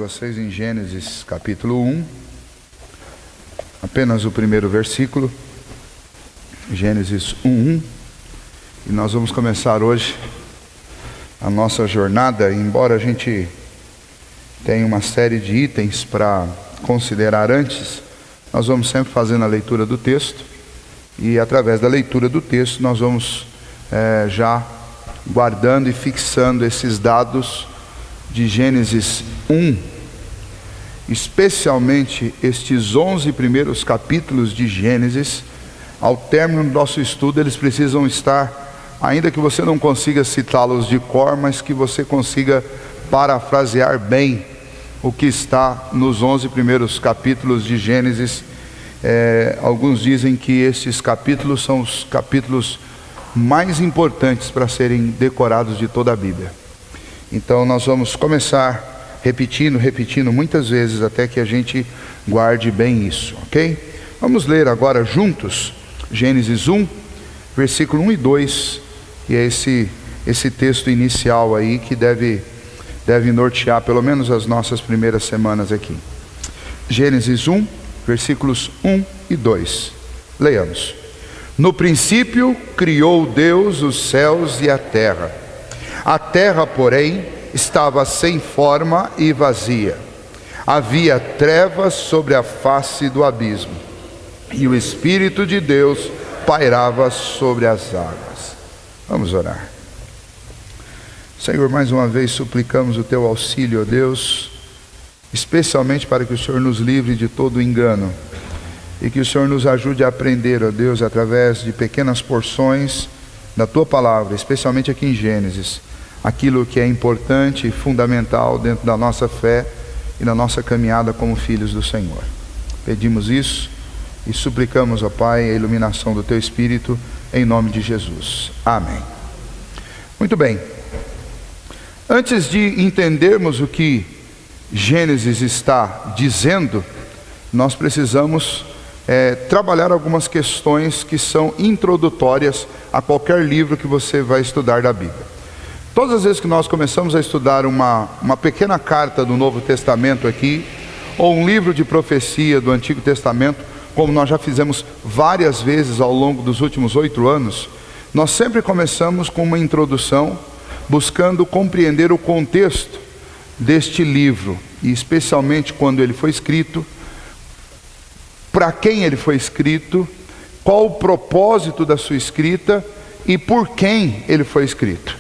vocês em Gênesis capítulo 1, apenas o primeiro versículo, Gênesis 1:1, e nós vamos começar hoje a nossa jornada. Embora a gente tenha uma série de itens para considerar antes, nós vamos sempre fazendo a leitura do texto, e através da leitura do texto nós vamos já guardando e fixando esses dados de Gênesis 1, especialmente estes 11 primeiros capítulos de Gênesis. Ao término do nosso estudo, eles precisam estar, ainda que você não consiga citá-los de cor, mas que você consiga parafrasear bem o que está nos 11 primeiros capítulos de Gênesis. Alguns dizem que estes capítulos são os capítulos mais importantes para serem decorados de toda a Bíblia. Então nós vamos começar repetindo muitas vezes até que a gente guarde bem isso, ok? Vamos ler agora juntos Gênesis 1, versículo 1 e 2, que é esse texto inicial aí que deve nortear pelo menos as nossas primeiras semanas aqui. Gênesis 1, versículos 1 e 2. Leiamos. No princípio criou Deus os céus e a terra. A terra, porém, estava sem forma e vazia. Havia trevas sobre a face do abismo, e o Espírito de Deus pairava sobre as águas. Vamos orar. Senhor, mais uma vez suplicamos o Teu auxílio, ó Deus, especialmente para que o Senhor nos livre de todo engano, e que o Senhor nos ajude a aprender, ó Deus, através de pequenas porções da Tua Palavra, especialmente aqui em Gênesis, aquilo que é importante e fundamental dentro da nossa fé e na nossa caminhada como filhos do Senhor. Pedimos isso e suplicamos, ó Pai, a iluminação do Teu Espírito, em nome de Jesus. Amém. Muito bem. Antes de entendermos o que Gênesis está dizendo, nós precisamos trabalhar algumas questões que são introdutórias a qualquer livro que você vai estudar da Bíblia. Todas as vezes que nós começamos a estudar uma pequena carta do Novo Testamento aqui, ou um livro de profecia do Antigo Testamento, como nós já fizemos várias vezes ao longo dos últimos 8 anos, nós sempre começamos com uma introdução, buscando compreender o contexto deste livro, e especialmente quando ele foi escrito, para quem ele foi escrito, qual o propósito da sua escrita e por quem ele foi escrito.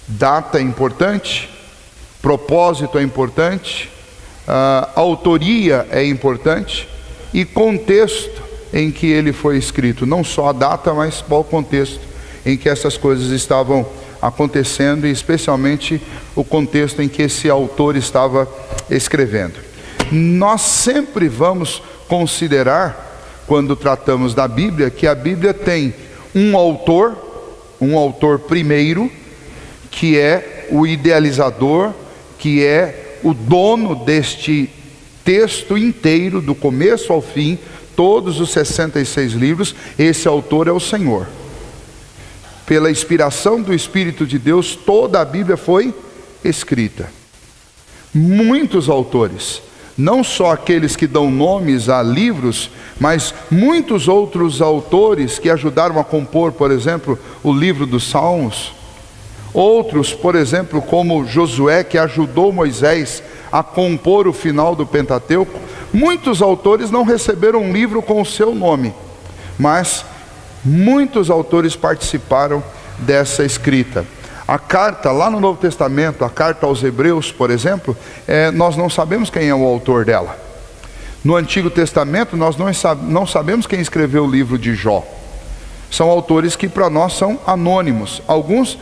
Data é importante, propósito é importante, autoria é importante, e contexto em que ele foi escrito. Não só a data, mas qual o contexto em que essas coisas estavam acontecendo, e especialmente o contexto em que esse autor estava escrevendo. Nós sempre vamos considerar, quando tratamos da Bíblia, que a Bíblia tem um autor primeiro, que é o idealizador, que é o dono deste texto inteiro, do começo ao fim, todos os 66 livros. Esse autor é o Senhor. Pela inspiração do Espírito de Deus, toda a Bíblia foi escrita. Muitos autores, não só aqueles que dão nomes a livros, mas muitos outros autores que ajudaram a compor, por exemplo, o livro dos Salmos. Outros, por exemplo, como Josué, que ajudou Moisés a compor o final do Pentateuco. Muitos autores não receberam um livro com o seu nome, mas muitos autores participaram dessa escrita. A carta, lá no Novo Testamento, a carta aos Hebreus, por exemplo, nós não sabemos quem é o autor dela. No Antigo Testamento, nós não sabemos quem escreveu o livro de Jó. São autores que para nós são anônimos. Alguns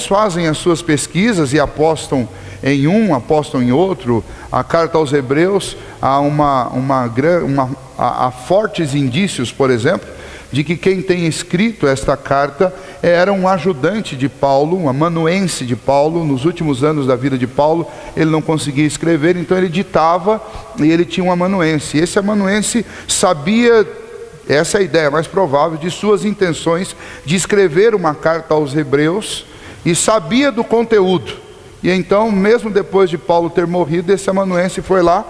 fazem as suas pesquisas e apostam em um, apostam em outro. A carta aos Hebreus, há fortes indícios, por exemplo, de que quem tem escrito esta carta era um ajudante de Paulo, um amanuense de Paulo. Nos últimos anos da vida de Paulo, ele não conseguia escrever, então ele ditava, e ele tinha um amanuense. Esse amanuense sabia, essa é a ideia mais provável, de suas intenções de escrever uma carta aos Hebreus, e sabia do conteúdo, E então, mesmo depois de Paulo ter morrido, esse amanuense foi lá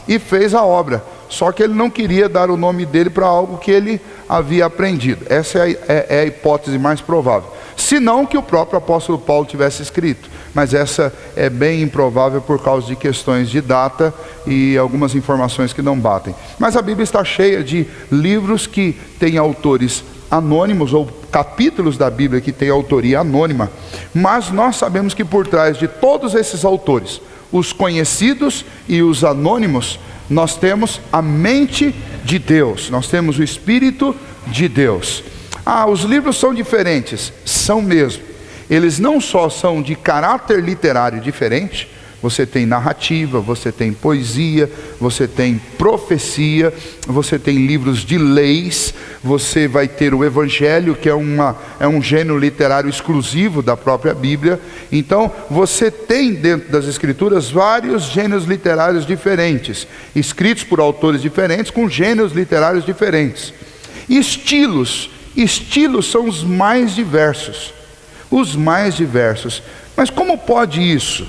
e fez a obra. Só que ele não queria dar o nome dele para algo que ele havia aprendido. Essa é a hipótese mais provável. Se não que o próprio apóstolo Paulo tivesse escrito. Mas essa é bem improvável por causa de questões de data e algumas informações que não batem. Mas a Bíblia está cheia de livros que têm autores anônimos, ou capítulos da Bíblia que têm autoria anônima. Mas nós sabemos que por trás de todos esses autores, os conhecidos e os anônimos, nós temos a mente de Deus, nós temos o Espírito de Deus. Os livros são diferentes, são mesmo. Eles não só são de caráter literário diferente, você tem narrativa, você tem poesia, você tem profecia, você tem livros de leis, você vai ter o Evangelho, que é um gênero literário exclusivo da própria Bíblia. Então, você tem dentro das Escrituras vários gêneros literários diferentes, escritos por autores diferentes, com gêneros literários diferentes. Estilos são os mais diversos. Os mais diversos. Mas como pode isso?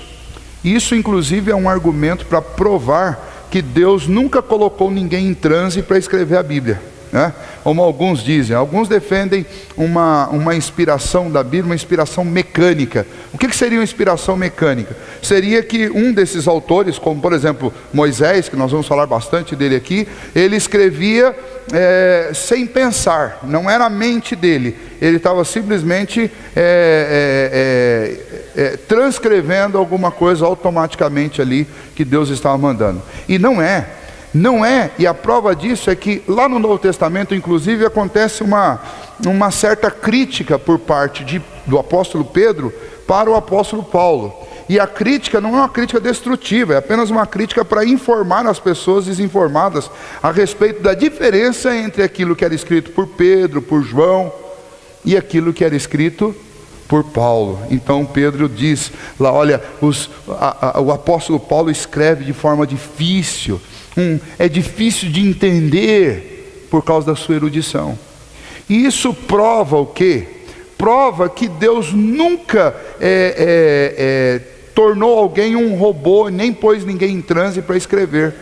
Isso inclusive é um argumento para provar que Deus nunca colocou ninguém em transe para escrever a Bíblia, né? Como alguns dizem. Alguns defendem uma inspiração da Bíblia, uma inspiração mecânica. O que seria uma inspiração mecânica? Seria que um desses autores, como por exemplo Moisés, que nós vamos falar bastante dele aqui, ele escrevia sem pensar, não era a mente dele, ele estava simplesmente transcrevendo alguma coisa automaticamente ali que Deus estava mandando. E não é, e a prova disso é que lá no Novo Testamento, inclusive, acontece uma certa crítica por parte do apóstolo Pedro para o apóstolo Paulo. E a crítica não é uma crítica destrutiva, é apenas uma crítica para informar as pessoas desinformadas a respeito da diferença entre aquilo que era escrito por Pedro, por João, e aquilo que era escrito por Paulo. Então Pedro diz lá, olha, o apóstolo Paulo escreve de forma difícil, é difícil de entender por causa da sua erudição. E isso prova o quê? Prova que Deus nunca tornou alguém um robô, nem pôs ninguém em transe para escrever.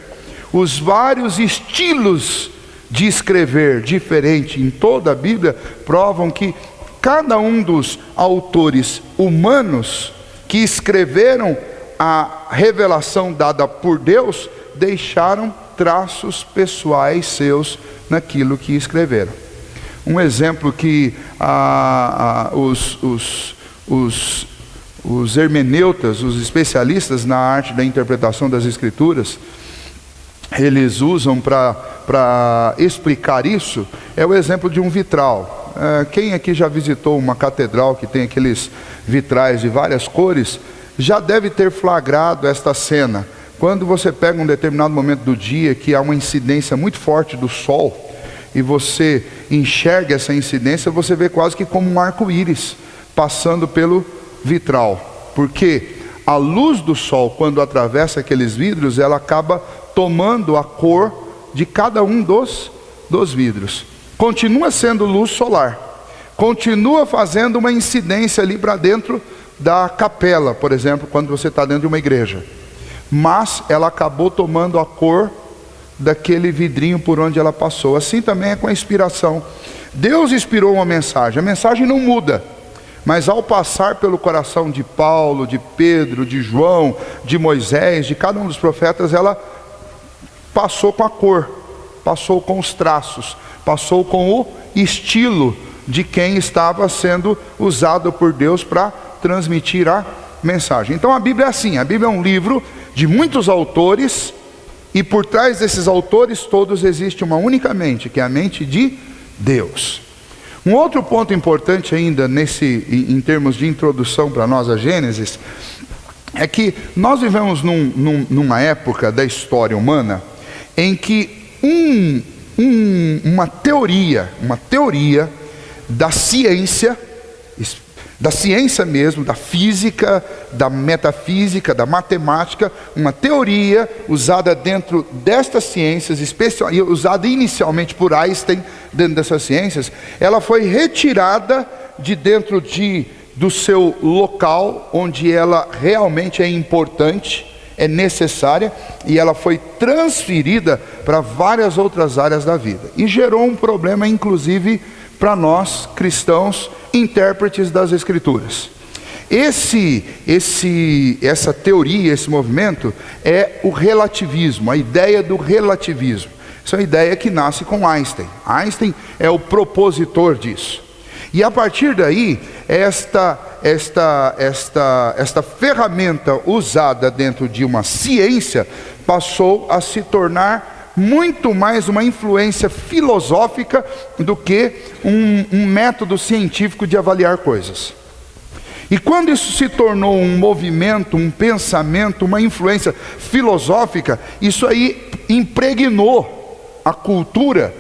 Os vários estilos de escrever diferente em toda a Bíblia provam que cada um dos autores humanos que escreveram a revelação dada por Deus deixaram traços pessoais seus naquilo que escreveram. Um exemplo que os hermeneutas, os especialistas na arte da interpretação das Escrituras, eles usam para explicar isso, é o exemplo de um vitral. Quem aqui já visitou uma catedral que tem aqueles vitrais de várias cores, já deve ter flagrado esta cena. Quando você pega um determinado momento do dia que há uma incidência muito forte do sol, e você enxerga essa incidência, você vê quase que como um arco-íris passando pelo vitral, porque a luz do sol, quando atravessa aqueles vidros, ela acaba tomando a cor de cada um dos vidros. Continua sendo luz solar, continua fazendo uma incidência ali para dentro da capela, por exemplo, quando você está dentro de uma igreja, mas ela acabou tomando a cor daquele vidrinho por onde ela passou. Assim também é com a inspiração. Deus inspirou uma mensagem, a mensagem não muda, mas ao passar pelo coração de Paulo, de Pedro, de João, de Moisés, de cada um dos profetas, ela passou com a cor, passou com os traços, passou com o estilo de quem estava sendo usado por Deus para transmitir a mensagem. Então a Bíblia é assim, a Bíblia é um livro de muitos autores, e por trás desses autores todos existe uma única mente, que é a mente de Deus. Um outro ponto importante ainda em termos de introdução para nós a Gênesis, é que nós vivemos numa época da história humana em que uma teoria da ciência mesmo, da física, da metafísica, da matemática, uma teoria usada dentro destas ciências, usada inicialmente por Einstein dentro dessas ciências, ela foi retirada de dentro do seu local, onde ela realmente é importante, é necessária, e ela foi transferida para várias outras áreas da vida. E gerou um problema, inclusive, para nós, cristãos, intérpretes das Escrituras. Essa teoria, esse movimento, é o relativismo, a ideia do relativismo. Essa é uma ideia que nasce com Einstein. Einstein é o propositor disso. E a partir daí, esta ferramenta usada dentro de uma ciência passou a se tornar muito mais uma influência filosófica do que um método científico de avaliar coisas. E quando isso se tornou um movimento, um pensamento, uma influência filosófica, isso aí impregnou a cultura,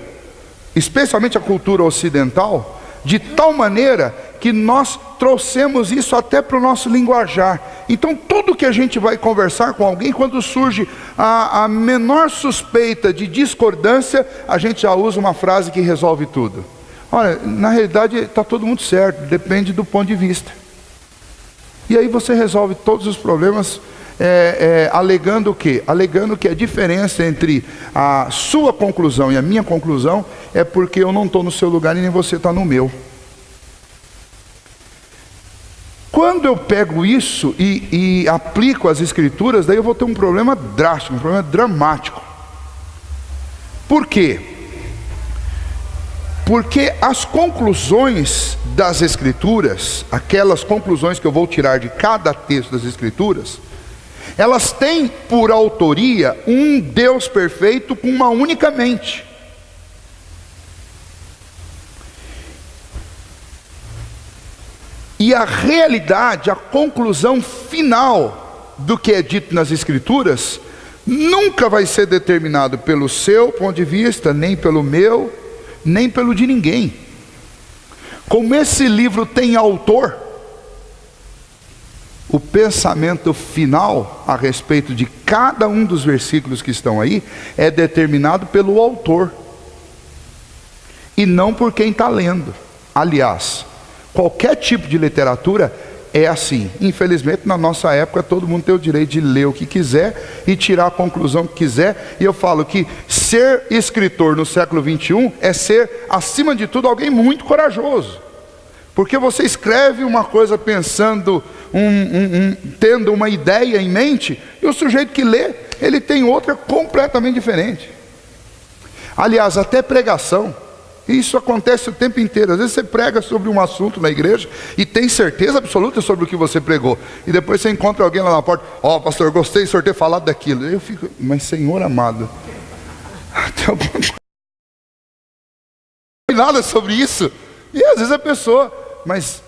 especialmente a cultura ocidental, de tal maneira que nós trouxemos isso até para o nosso linguajar. Então tudo que a gente vai conversar com alguém, quando surge a menor suspeita de discordância, a gente já usa uma frase que resolve tudo. Olha, na realidade está tudo muito certo, depende do ponto de vista. E aí você resolve todos os problemas alegando o quê? Alegando que a diferença entre a sua conclusão e a minha conclusão é porque eu não estou no seu lugar e nem você está no meu. Quando eu pego isso e aplico as Escrituras, daí eu vou ter um problema drástico, um problema dramático. Por quê? Porque as conclusões das Escrituras, aquelas conclusões que eu vou tirar de cada texto das Escrituras, elas têm por autoria um Deus perfeito com uma única mente. E a realidade, a conclusão final do que é dito nas Escrituras, nunca vai ser determinado pelo seu ponto de vista, nem pelo meu, nem pelo de ninguém. Como esse livro tem autor, o pensamento final a respeito de cada um dos versículos que estão aí é determinado pelo autor e não por quem está lendo. Aliás, qualquer tipo de literatura é assim. Infelizmente, na nossa época, todo mundo tem o direito de ler o que quiser e tirar a conclusão que quiser. E eu falo que ser escritor no século 21 é ser, acima de tudo, alguém muito corajoso. Porque você escreve uma coisa pensando, tendo uma ideia em mente, e o sujeito que lê, ele tem outra completamente diferente. Aliás, até pregação. Isso acontece o tempo inteiro. Às vezes você prega sobre um assunto na igreja e tem certeza absoluta sobre o que você pregou. E depois você encontra alguém lá na porta: ó, pastor, gostei de o senhor ter falado daquilo. Eu fico, mas Senhor amado, até algum... não tem nada sobre isso. E às vezes a pessoa, mas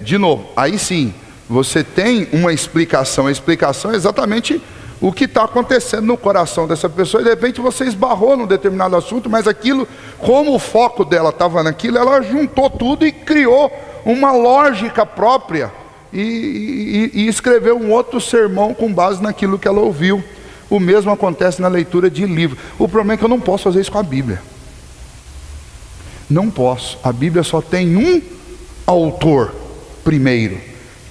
de novo, aí sim, você tem uma explicação. A explicação é exatamente o que está acontecendo no coração dessa pessoa. E de repente você esbarrou num determinado assunto, mas aquilo, como o foco dela estava naquilo, ela juntou tudo e criou uma lógica própria e escreveu um outro sermão com base naquilo que ela ouviu. O mesmo acontece na leitura de livro. O problema é que eu não posso fazer isso com a Bíblia. Não posso. A Bíblia só tem um autor primeiro,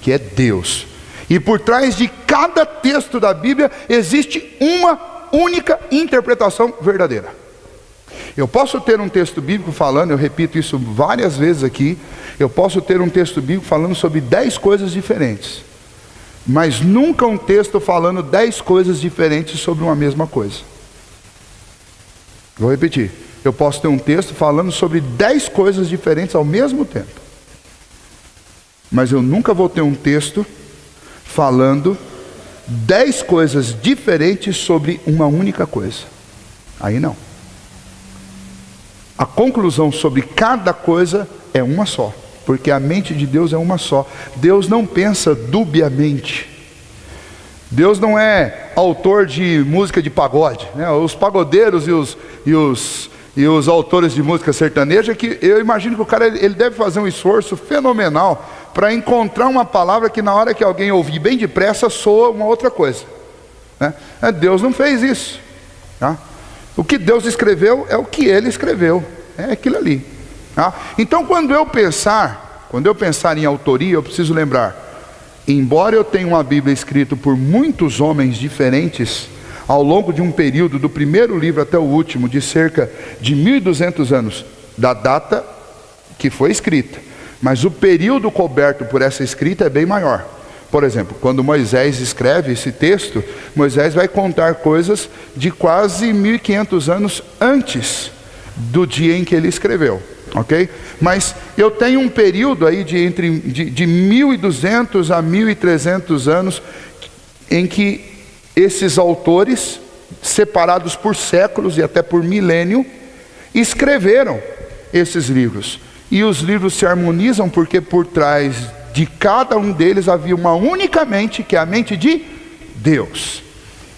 que é Deus. E por trás de cada texto da Bíblia existe uma única interpretação verdadeira. Eu posso ter um texto bíblico falando, eu repito isso várias vezes aqui, eu posso ter um texto bíblico falando sobre 10 coisas diferentes, mas nunca um texto falando 10 coisas diferentes sobre uma mesma coisa. Vou repetir. Eu posso ter um texto falando sobre 10 coisas diferentes ao mesmo tempo, mas eu nunca vou ter um texto falando 10 coisas diferentes sobre uma única coisa. Aí não. A conclusão sobre cada coisa é uma só, porque a mente de Deus é uma só. Deus não pensa dubiamente. Deus não é autor de música de pagode, né? Os pagodeiros e os autores de música sertaneja, que eu imagino que o cara ele deve fazer um esforço fenomenal para encontrar uma palavra que na hora que alguém ouvir bem depressa soa uma outra coisa, né? Deus não fez isso, tá? O que Deus escreveu é o que Ele escreveu, é aquilo ali, tá? Então quando eu pensar quando eu pensar em autoria, eu preciso lembrar, embora eu tenha uma Bíblia escrita por muitos homens diferentes, ao longo de um período, do primeiro livro até o último, de cerca de 1.200 anos, da data que foi escrita, mas o período coberto por essa escrita é bem maior. Por exemplo, quando Moisés escreve esse texto, Moisés vai contar coisas de quase 1.500 anos antes do dia em que ele escreveu, ok? Mas eu tenho um período aí de 1.200 a 1.300 anos em que esses autores, separados por séculos e até por milênio, escreveram esses livros. E os livros se harmonizam porque por trás de cada um deles havia uma única mente, que é a mente de Deus.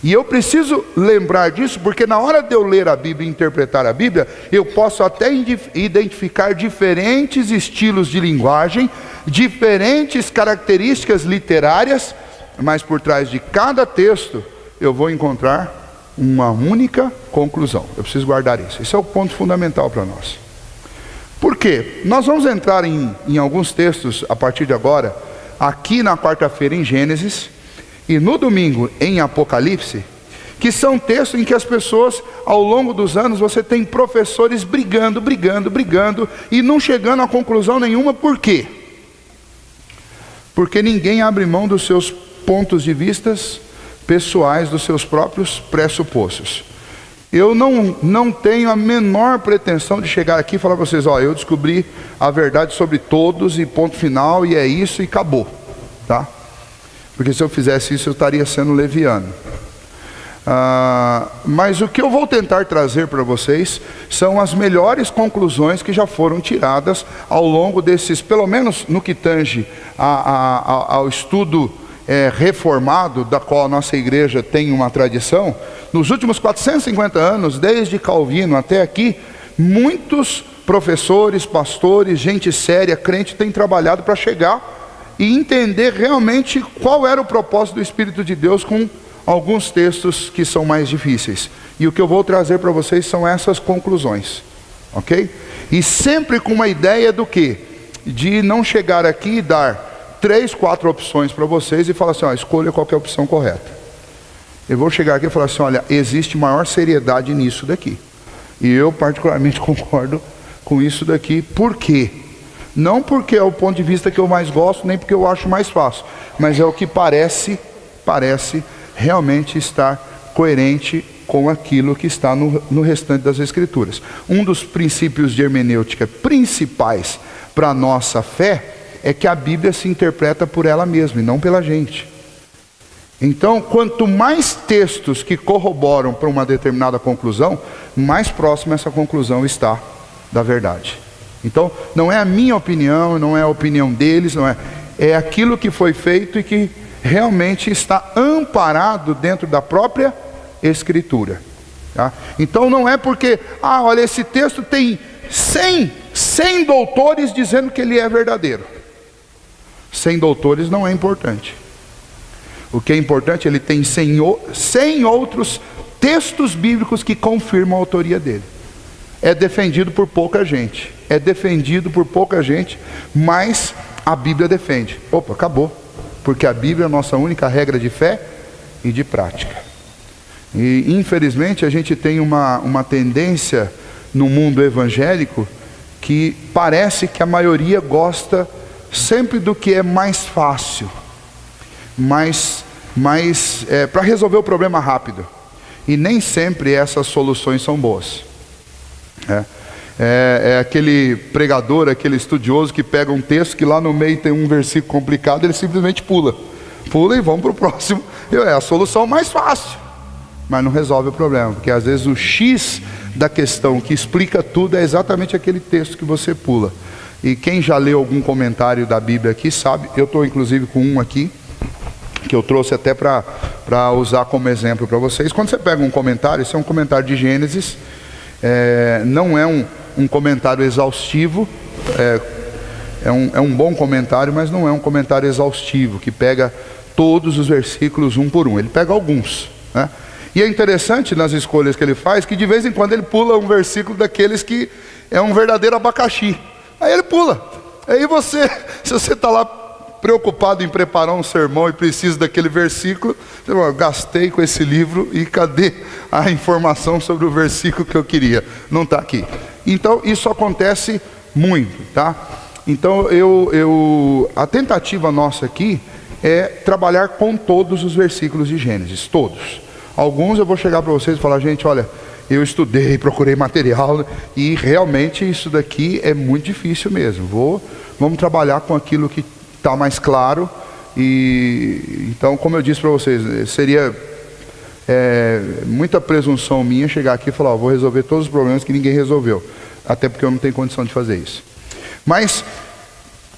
E eu preciso lembrar disso, porque na hora de eu ler a Bíblia e interpretar a Bíblia, eu posso até identificar diferentes estilos de linguagem, diferentes características literárias, mas por trás de cada texto eu vou encontrar uma única conclusão. Eu preciso guardar isso. Esse é o ponto fundamental para nós. Por quê? Nós vamos entrar em alguns textos a partir de agora, aqui na quarta-feira em Gênesis, e no domingo em Apocalipse, que são textos em que as pessoas, ao longo dos anos, você tem professores brigando, e não chegando a conclusão nenhuma. Por quê? Porque ninguém abre mão dos seus pontos de vistas pessoais, dos seus próprios pressupostos. Eu não tenho a menor pretensão de chegar aqui e falar para vocês, ó, eu descobri a verdade sobre todos e ponto final, e é isso e acabou, tá? Porque se eu fizesse isso eu estaria sendo leviano. Mas o que eu vou tentar trazer para vocês são as melhores conclusões que já foram tiradas ao longo desses, pelo menos no que tange ao estudo reformado, da qual a nossa igreja tem uma tradição. Nos últimos 450 anos, desde Calvino até aqui, muitos professores, pastores, gente séria, crente, têm trabalhado para chegar e entender realmente qual era o propósito do Espírito de Deus com alguns textos que são mais difíceis. E o que eu vou trazer para vocês são essas conclusões, ok? E sempre com uma ideia do quê? De não chegar aqui e dar 3, 4 opções para vocês e falar assim, ó, escolha qualquer opção correta. Eu vou chegar aqui e falar assim, olha, existe maior seriedade nisso daqui. E eu particularmente concordo com isso daqui. Por quê? Não porque é o ponto de vista que eu mais gosto, nem porque eu acho mais fácil, mas é o que parece realmente estar coerente com aquilo que está no restante das Escrituras. Um dos princípios de hermenêutica principais para a nossa fé é que a Bíblia se interpreta por ela mesma e não pela gente. Então, quanto mais textos que corroboram para uma determinada conclusão, mais próxima essa conclusão está da verdade. Então, não é a minha opinião, não é a opinião deles, não é. É aquilo que foi feito e que realmente está amparado dentro da própria Escritura. Tá? Então, não é porque, olha, esse texto tem 100 doutores dizendo que ele é verdadeiro. 100 doutores não é importante. O que é importante, ele tem 100 outros textos bíblicos que confirmam a autoria dele. É defendido por pouca gente. Mas a Bíblia defende. Opa, acabou. Porque a Bíblia é a nossa única regra de fé e de prática. E infelizmente a gente tem uma tendência no mundo evangélico que parece que a maioria gosta sempre do que é mais fácil. Para resolver o problema rápido. E nem sempre essas soluções são boas. É aquele pregador, aquele estudioso que pega um texto que lá no meio tem um versículo complicado, ele simplesmente pula e vamos para o próximo. É a solução mais fácil, mas não resolve o problema, porque às vezes o X da questão que explica tudo é exatamente aquele texto que você pula. E quem já leu algum comentário da Bíblia aqui sabe, eu estou inclusive com um aqui, que eu trouxe até para usar como exemplo para vocês. Quando você pega um comentário, esse é um comentário de Gênesis, não é um comentário exaustivo, é um bom comentário, mas não é um comentário exaustivo, que pega todos os versículos um por um, ele pega alguns, né? E é interessante nas escolhas que ele faz, que de vez em quando ele pula um versículo daqueles que é um verdadeiro abacaxi, aí ele pula, Aí se você está lá preocupado em preparar um sermão e precisa daquele versículo, você fala, eu gastei com esse livro e cadê a informação sobre o versículo que eu queria? Não está aqui. Então isso acontece muito, tá? Então a tentativa nossa aqui é trabalhar com todos os versículos de Gênesis, todos. Alguns eu vou chegar para vocês e falar, gente, olha, eu estudei, procurei material e realmente isso daqui é muito difícil mesmo. Vamos trabalhar com aquilo que está mais claro. E então, como eu disse para vocês, seria muita presunção minha chegar aqui e falar, vou resolver todos os problemas que ninguém resolveu, até porque eu não tenho condição de fazer isso. Mas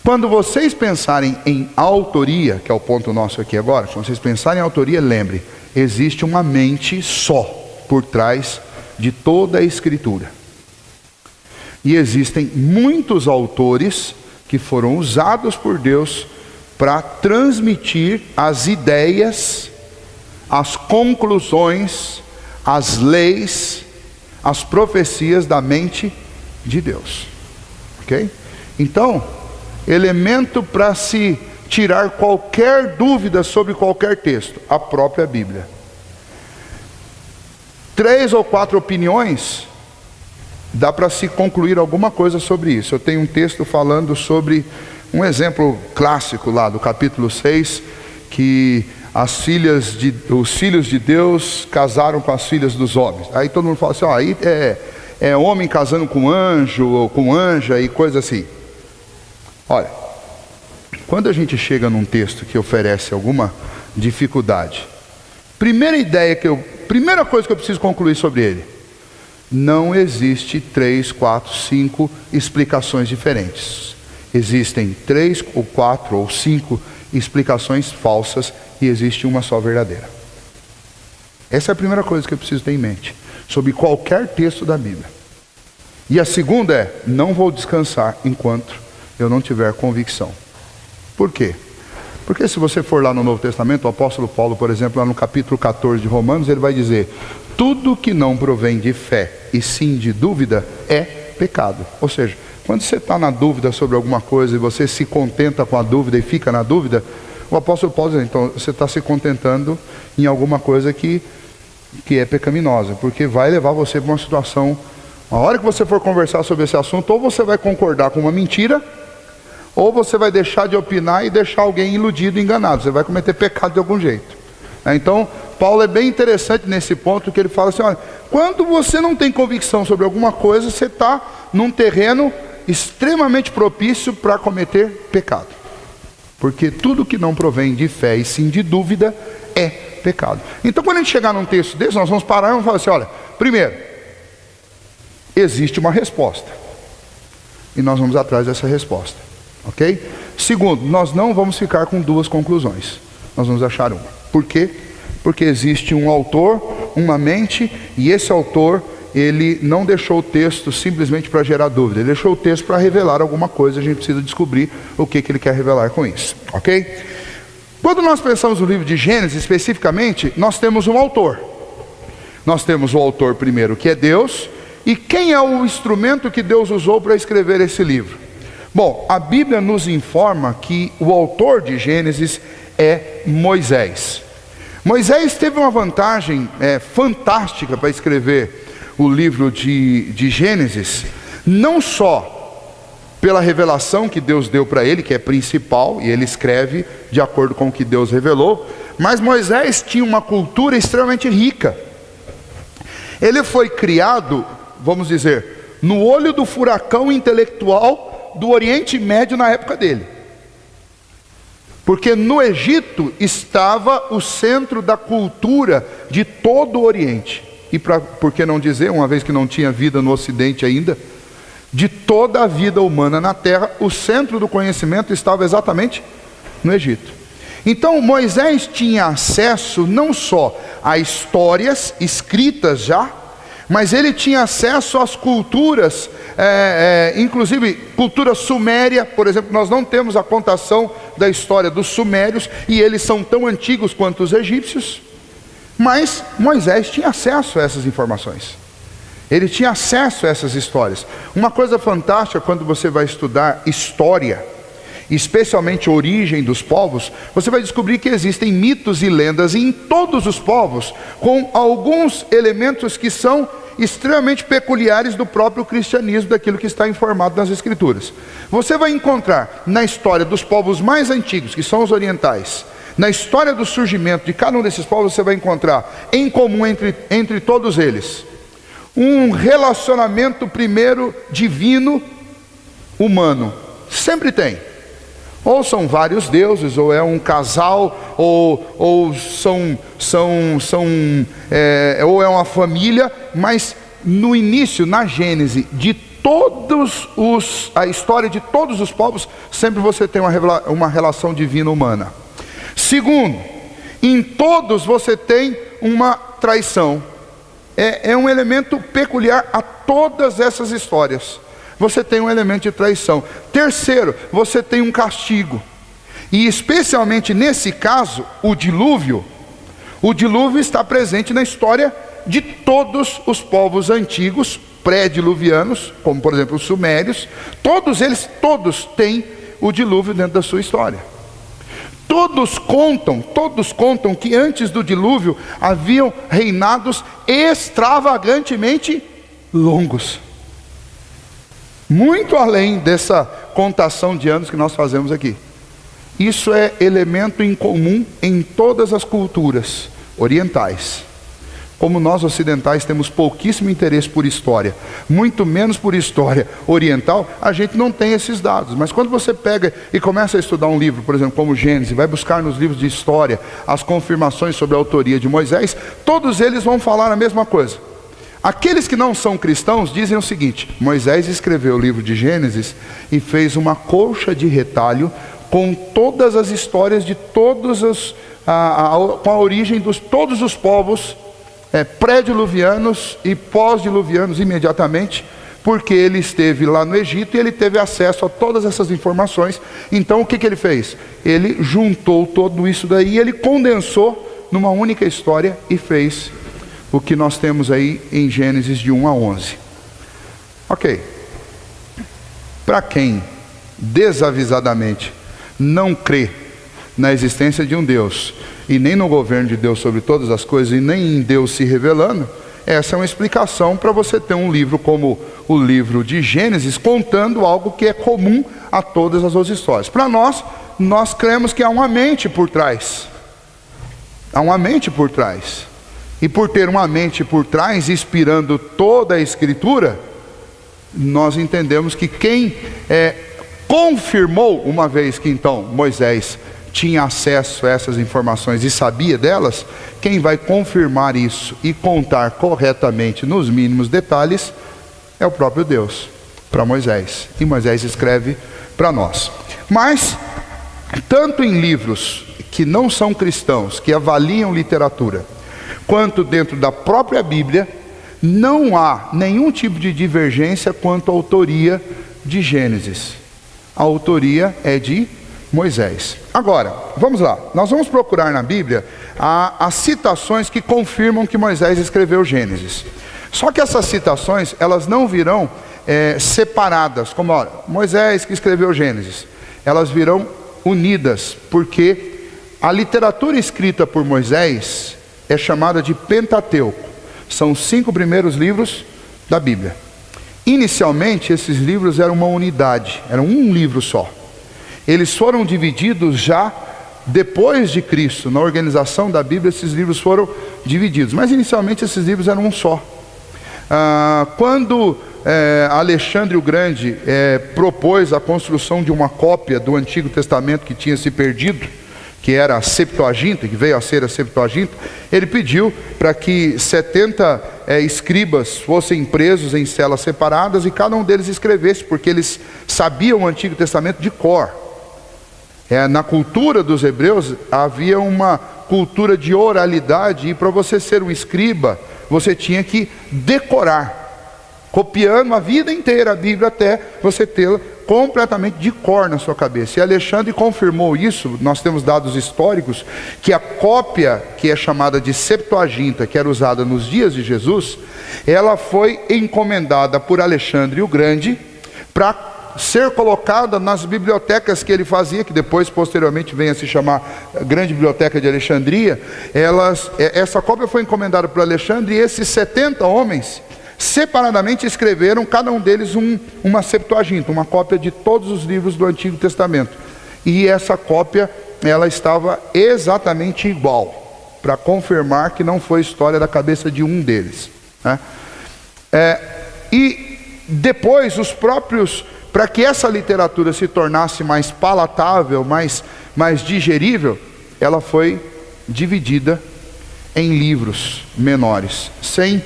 quando vocês pensarem em autoria, que é o ponto nosso aqui agora, quando vocês pensarem em autoria, lembre, existe uma mente só por trás de toda a Escritura. E existem muitos autores que foram usados por Deus para transmitir as ideias, as conclusões, as leis, as profecias da mente de Deus. Ok? Então, elemento para se tirar qualquer dúvida sobre qualquer texto, a própria Bíblia. 3 ou 4 opiniões, dá para se concluir alguma coisa sobre isso. Eu tenho um texto falando sobre um exemplo clássico lá do capítulo 6, que os filhos de Deus casaram com as filhas dos homens. Aí todo mundo fala assim, aí é homem casando com anjo ou com anja e coisa assim. Olha, quando a gente chega num texto que oferece alguma dificuldade, primeira coisa que eu preciso concluir sobre ele, não existe 3, 4, 5 explicações diferentes. Existem 3 ou 4 ou 5 explicações falsas e existe uma só verdadeira. Essa é a primeira coisa que eu preciso ter em mente sobre qualquer texto da Bíblia. E a segunda é, não vou descansar enquanto eu não tiver convicção. Por quê? Porque se você for lá no Novo Testamento, o apóstolo Paulo, por exemplo, lá no capítulo 14 de Romanos, ele vai dizer, tudo que não provém de fé e sim de dúvida é pecado. Ou seja, quando você está na dúvida sobre alguma coisa e você se contenta com a dúvida e fica na dúvida, o apóstolo Paulo diz, então você está se contentando em alguma coisa que é pecaminosa, porque vai levar você para uma situação, a hora que você for conversar sobre esse assunto, ou você vai concordar com uma mentira, ou você vai deixar de opinar e deixar alguém iludido, enganado. Você vai cometer pecado de algum jeito. Então, Paulo é bem interessante nesse ponto, que ele fala assim, olha, quando você não tem convicção sobre alguma coisa, você está num terreno extremamente propício para cometer pecado. Porque tudo que não provém de fé e sim de dúvida é pecado. Então, quando a gente chegar num texto desse, nós vamos parar e vamos falar assim, olha, primeiro, existe uma resposta. E nós vamos atrás dessa resposta. Ok? Segundo, nós não vamos ficar com 2 conclusões. Nós vamos achar uma. Por quê? Porque existe um autor, uma mente, e esse autor, ele não deixou o texto simplesmente para gerar dúvida. Ele deixou o texto para revelar alguma coisa. A gente precisa descobrir o que ele quer revelar com isso. Ok? Quando nós pensamos no livro de Gênesis, especificamente, nós temos um autor. Nós temos o autor primeiro, que é Deus. E quem é o instrumento que Deus usou para escrever esse livro? Bom, a Bíblia nos informa que o autor de Gênesis é Moisés. Moisés teve uma vantagem fantástica para escrever o livro de Gênesis, não só pela revelação que Deus deu para ele, que é principal, e ele escreve de acordo com o que Deus revelou, mas Moisés tinha uma cultura extremamente rica. Ele foi criado, vamos dizer, no olho do furacão intelectual do Oriente Médio na época dele. Porque no Egito estava o centro da cultura de todo o Oriente. E por que não dizer, uma vez que não tinha vida no Ocidente ainda, de toda a vida humana na Terra, o centro do conhecimento estava exatamente no Egito. Então Moisés tinha acesso não só a histórias escritas já, mas ele tinha acesso às culturas, inclusive cultura suméria, por exemplo. Nós não temos a contação da história dos sumérios, e eles são tão antigos quanto os egípcios, mas Moisés tinha acesso a essas informações. Ele tinha acesso a essas histórias. Uma coisa fantástica quando você vai estudar história, especialmente a origem dos povos, você vai descobrir que existem mitos e lendas em todos os povos, com alguns elementos que são extremamente peculiares do próprio cristianismo, daquilo que está informado nas Escrituras. Você vai encontrar na história dos povos mais antigos, que são os orientais, na história do surgimento de cada um desses povos, você vai encontrar em comum entre todos eles um relacionamento primeiro divino humano. Sempre tem. Ou são vários deuses, ou é um casal, ou ou é uma família. Mas no início, na Gênese, a história de todos os povos, sempre você tem uma relação divina humana. Segundo, em todos você tem uma traição. É um elemento peculiar a todas essas histórias. Você tem um elemento de traição. Terceiro, você tem um castigo. E especialmente nesse caso, o dilúvio está presente na história de todos os povos antigos, pré-diluvianos, como por exemplo os sumérios. Todos têm o dilúvio dentro da sua história. Todos contam que antes do dilúvio haviam reinados extravagantemente longos. Muito além dessa contação de anos que nós fazemos aqui. Isso é elemento em comum em todas as culturas orientais. Como nós ocidentais temos pouquíssimo interesse por história, muito menos por história oriental, a gente não tem esses dados. Mas quando você pega e começa a estudar um livro, por exemplo, como Gênesis, vai buscar nos livros de história as confirmações sobre a autoria de Moisés, todos eles vão falar a mesma coisa. Aqueles que não são cristãos dizem o seguinte: Moisés escreveu o livro de Gênesis e fez uma colcha de retalho com todas as histórias de todos com a origem de todos os povos pré-diluvianos e pós-diluvianos imediatamente, porque ele esteve lá no Egito e ele teve acesso a todas essas informações. Então o que ele fez? Ele juntou tudo isso daí, ele condensou numa única história e fez o que nós temos aí em Gênesis de 1 a 11. Ok. Para quem desavisadamente não crê na existência de um Deus, e nem no governo de Deus sobre todas as coisas, e nem em Deus se revelando, essa é uma explicação para você ter um livro como o livro de Gênesis, contando algo que é comum a todas as outras histórias. Para nós cremos que há uma mente por trás. Há uma mente por trás. E por ter uma mente por trás, inspirando toda a Escritura, nós entendemos que quem confirmou, uma vez que então Moisés tinha acesso a essas informações e sabia delas, quem vai confirmar isso e contar corretamente nos mínimos detalhes é o próprio Deus, para Moisés. E Moisés escreve para nós. Mas, tanto em livros que não são cristãos, que avaliam literatura, quanto dentro da própria Bíblia, não há nenhum tipo de divergência quanto à autoria de Gênesis. A autoria é de Moisés. Agora, vamos lá. Nós vamos procurar na Bíblia as citações que confirmam que Moisés escreveu Gênesis. Só que essas citações, elas não virão separadas, como Moisés que escreveu Gênesis. Elas virão unidas, porque a literatura escrita por Moisés é chamada de Pentateuco. São os 5 primeiros livros da Bíblia. Inicialmente, esses livros eram uma unidade, eram um livro só. Eles foram divididos já depois de Cristo. Na organização da Bíblia, esses livros foram divididos. Mas inicialmente esses livros eram um só. Quando Alexandre o Grande propôs a construção de uma cópia do Antigo Testamento que tinha se perdido, que era a Septuaginta, que veio a ser a Septuaginta, ele pediu para que 70 escribas fossem presos em celas separadas e cada um deles escrevesse, porque eles sabiam o Antigo Testamento de cor. Na cultura dos hebreus havia uma cultura de oralidade, e para você ser um escriba, você tinha que decorar copiando a vida inteira a Bíblia até você tê-la completamente de cor na sua cabeça. E Alexandre confirmou isso. Nós temos dados históricos que a cópia que é chamada de Septuaginta, que era usada nos dias de Jesus, ela foi encomendada por Alexandre o Grande para ser colocada nas bibliotecas que ele fazia, que depois posteriormente vem a se chamar Grande Biblioteca de Alexandria. Essa cópia foi encomendada por Alexandre, e esses 70 homens separadamente escreveram, cada um deles uma Septuaginta, uma cópia de todos os livros do Antigo Testamento. E essa cópia, ela estava exatamente igual, para confirmar que não foi história da cabeça de um deles, né? E depois os próprios, para que essa literatura se tornasse mais palatável, mais digerível, ela foi dividida em livros menores, sem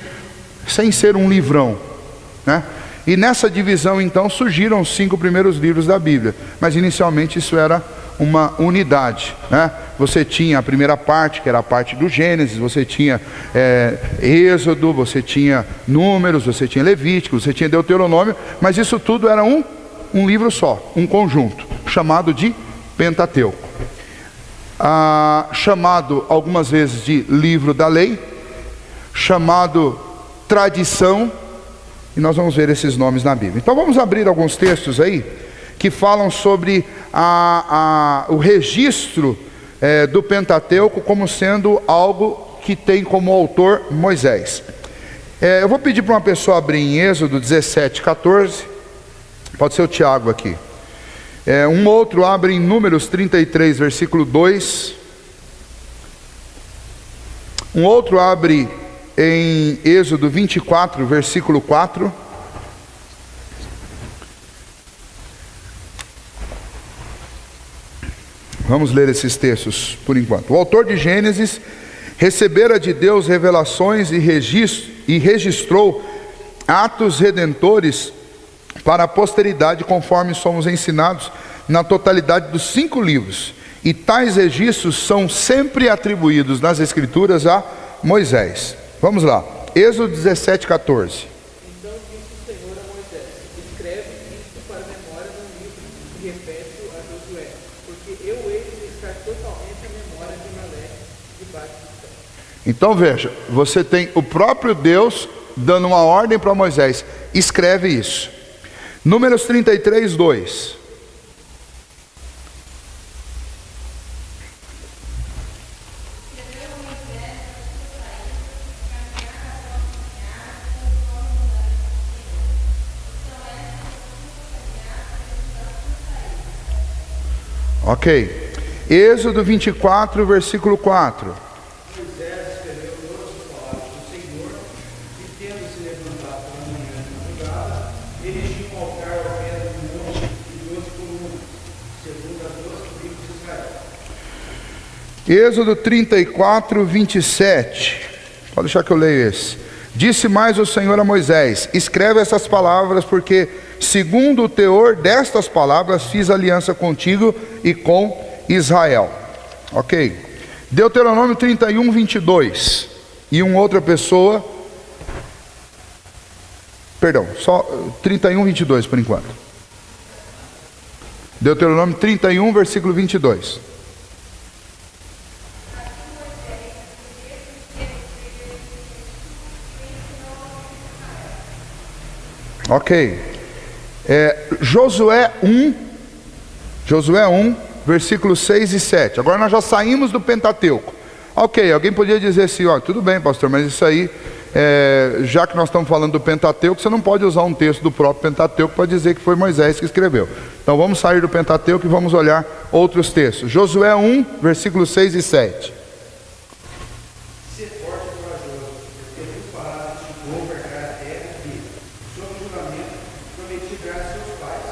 ser um livrão, né? E nessa divisão então surgiram os 5 primeiros livros da Bíblia, mas inicialmente isso era uma unidade, né? Você tinha a primeira parte, que era a parte do Gênesis, você tinha Êxodo, você tinha Números, você tinha Levítico, você tinha Deuteronômio, mas isso tudo era um livro só, um conjunto, chamado de Pentateuco. Chamado algumas vezes de livro da lei, chamado tradição, e nós vamos ver esses nomes na Bíblia. Então vamos abrir alguns textos aí, que falam sobre o registro do Pentateuco como sendo algo que tem como autor Moisés. Eu vou pedir para uma pessoa abrir em Êxodo 17, 14, pode ser o Tiago aqui. Um outro abre em Números 33, versículo 2. Um outro abre em Êxodo 24, versículo 4. Vamos ler esses textos por enquanto. O autor de Gênesis recebera de Deus revelações e registrou atos redentores para a posteridade, conforme somos ensinados na totalidade dos 5 livros. E tais registros são sempre atribuídos nas Escrituras a Moisés. Vamos lá, Êxodo 17, 14. Então disse o Senhor a Moisés: escreve isto para a memória no livro, e repete-o a Josué, porque eu hei de estar totalmente a memória de Maleque debaixo do céu. Então veja, você tem o próprio Deus dando uma ordem para Moisés: escreve isso. Números 33, 2. Ok. Êxodo 24, versículo 4. Moisés escreveu todas as palavras do Senhor, e tendo se levantado pela manhã de madrugada, erigiu um altar ao pé do monte e 12 colunas, segundo as 12 tribos de Israel. Êxodo 34, 27. Pode deixar que eu leio esse. Disse mais o Senhor a Moisés: escreve essas palavras, porque segundo o teor destas palavras fiz aliança contigo e com Israel. Ok. Deuteronômio 31, 22. E uma outra pessoa, perdão, só 31, 22 por enquanto. Deuteronômio 31, versículo 22. Ok. Josué 1, versículos 6 e 7. Agora nós já saímos do Pentateuco. Ok, alguém podia dizer assim: ó, tudo bem, pastor, mas isso aí, já que nós estamos falando do Pentateuco, você não pode usar um texto do próprio Pentateuco para dizer que foi Moisés que escreveu. Então vamos sair do Pentateuco e vamos olhar outros textos. Josué 1, versículos 6 e 7. Ser forte e corajoso, porque tu farás este povo herdar a terra que, sob juramento, prometi dar a seus pais.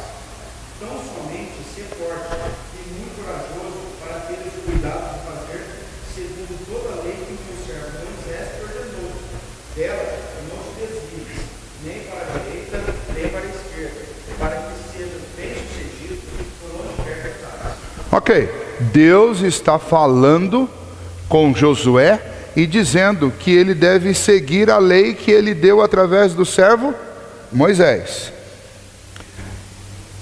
Tão somente ser forte e muito corajoso para teres o cuidado de fazer, segundo toda a lei que o teu servo Moisés te ordenou. Dela não te desvies, nem para a direita, nem para a esquerda, para que sejas bem-sucedido por onde quer que estás. Ok, Deus está falando com Josué e dizendo que ele deve seguir a lei que ele deu através do servo Moisés.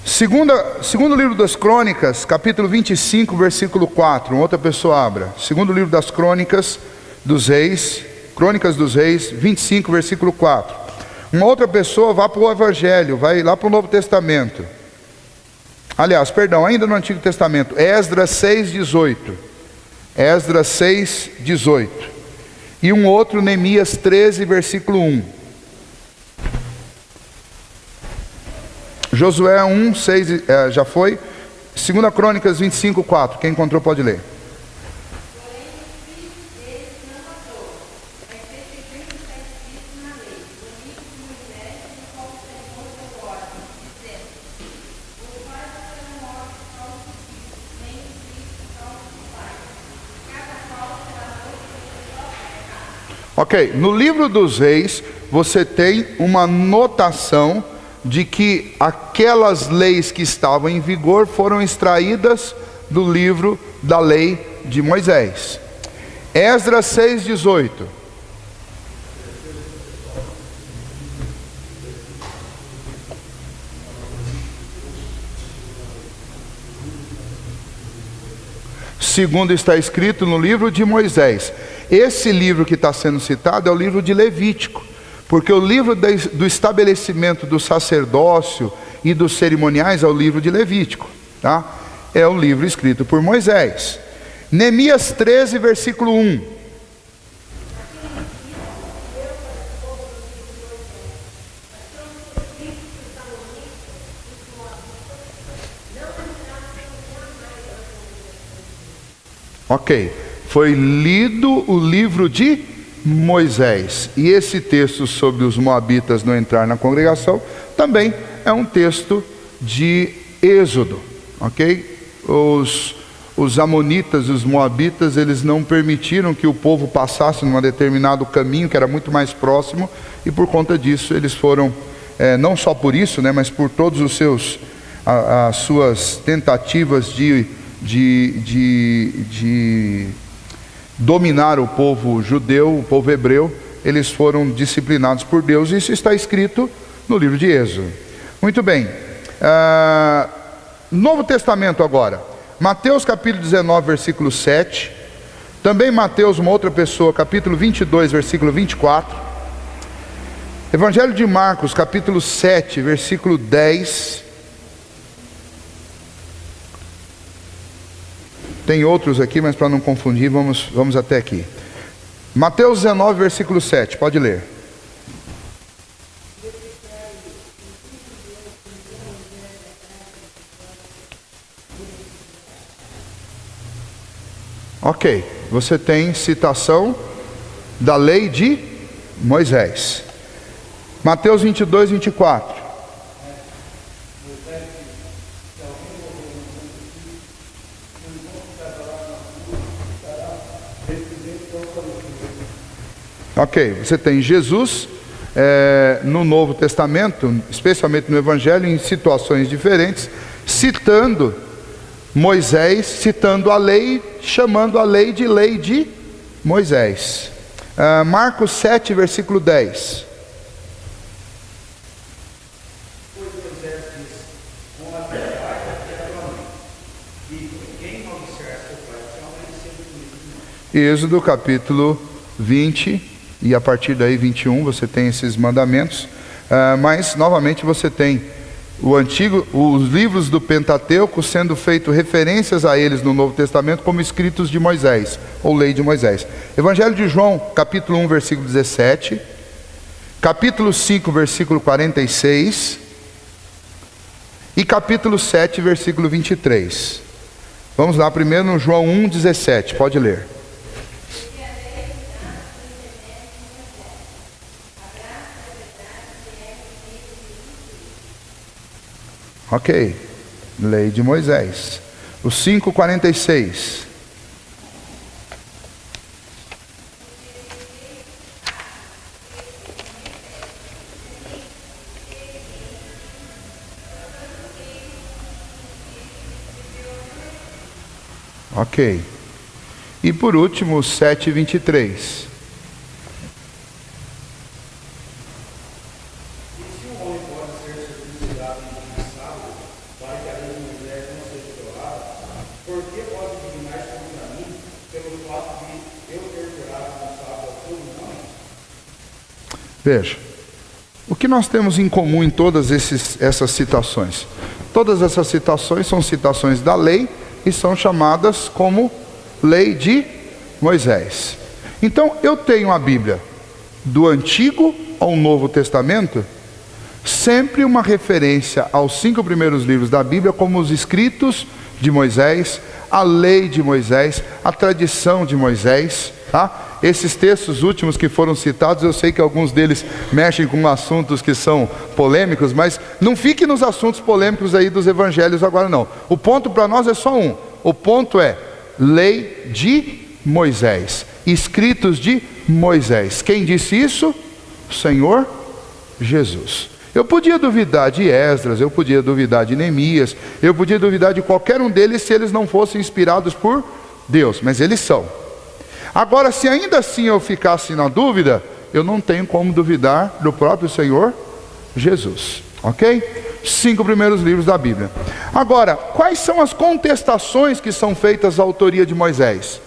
Segundo livro das Crônicas, capítulo 25, versículo 4. Uma outra pessoa abra. Segundo livro das Crônicas dos Reis, Crônicas dos Reis, 25, versículo 4. Uma outra pessoa vá para o Evangelho, vai lá para o Novo Testamento. Aliás, perdão, ainda no Antigo Testamento. Esdras 6, 18. Esdras 6, 18. E um outro, Neemias 13, versículo 1. Josué 1, 6, já foi. 2 Crônicas 25, 4. Quem encontrou pode ler. Ok, no livro dos Reis, você tem uma notação de que aquelas leis que estavam em vigor foram extraídas do livro da lei de Moisés. Esdras 6, 18. Segundo está escrito no livro de Moisés. Esse livro que está sendo citado é o livro de Levítico, porque o livro do estabelecimento do sacerdócio e dos cerimoniais é o livro de Levítico, tá? É o livro escrito por Moisés. Neemias 13, versículo 1. Ok, foi lido o livro de Moisés. E esse texto sobre os moabitas não entrar na congregação também é um texto de Êxodo, ok? Os amonitas e os moabitas, eles não permitiram que o povo passasse num determinado caminho que era muito mais próximo, e por conta disso eles foram, não só por isso, né, mas por todos os seus as suas tentativas de dominar o povo judeu, o povo hebreu, eles foram disciplinados por Deus. Isso está escrito no livro de Êxodo. Muito bem. Novo Testamento agora. Mateus capítulo 19, versículo 7. Também Mateus, uma outra pessoa, capítulo 22, versículo 24. Evangelho de Marcos, capítulo 7, versículo 10. Tem outros aqui, mas para não confundir, vamos até aqui. Mateus 19, versículo 7, pode ler. Ok, você tem citação da lei de Moisés. Mateus 22, 24. Ok, você tem Jesus no Novo Testamento, especialmente no Evangelho, em situações diferentes, citando Moisés, citando a lei, chamando a lei de Moisés. Marcos 7, versículo 10. Pois Moisés disse: honra teu pai e a tua mãe, e quem maldizer seu pai e sua mãe seja punido. Êxodo capítulo 20. E a partir daí 21 você tem esses mandamentos, mas novamente você tem os livros do Pentateuco sendo feito referências a eles no Novo Testamento como escritos de Moisés, ou lei de Moisés. Evangelho de João, capítulo 1, versículo 17, capítulo 5, versículo 46, e capítulo 7, versículo 23. Vamos lá primeiro no João 1, 17, pode ler. Ok, lei de Moisés. O 5:46. Ok. E por último, o 7:23. E se um homem para que a lei de Moisés não seja violada, por que pode dignar contra mim pelo fato de eu ter jurado no sábado a todo homem? Veja, o que nós temos em comum em todas essas citações? Todas essas citações são citações da lei e são chamadas como lei de Moisés. Então, eu tenho a Bíblia do Antigo ao Novo Testamento, sempre uma referência aos 5 primeiros livros da Bíblia como os escritos de Moisés, a lei de Moisés, a tradição de Moisés, tá? Esses textos últimos que foram citados, eu sei que alguns deles mexem com assuntos que são polêmicos, mas não fique nos assuntos polêmicos aí dos evangelhos agora não. O ponto para nós é só um. O ponto é lei de Moisés, escritos de Moisés. Quem disse isso? O Senhor Jesus. Eu podia duvidar de Esdras, eu podia duvidar de Neemias, eu podia duvidar de qualquer um deles se eles não fossem inspirados por Deus, mas eles são. Agora, se ainda assim eu ficasse na dúvida, eu não tenho como duvidar do próprio Senhor Jesus, ok? 5 primeiros livros da Bíblia. Agora, quais são as contestações que são feitas à autoria de Moisés?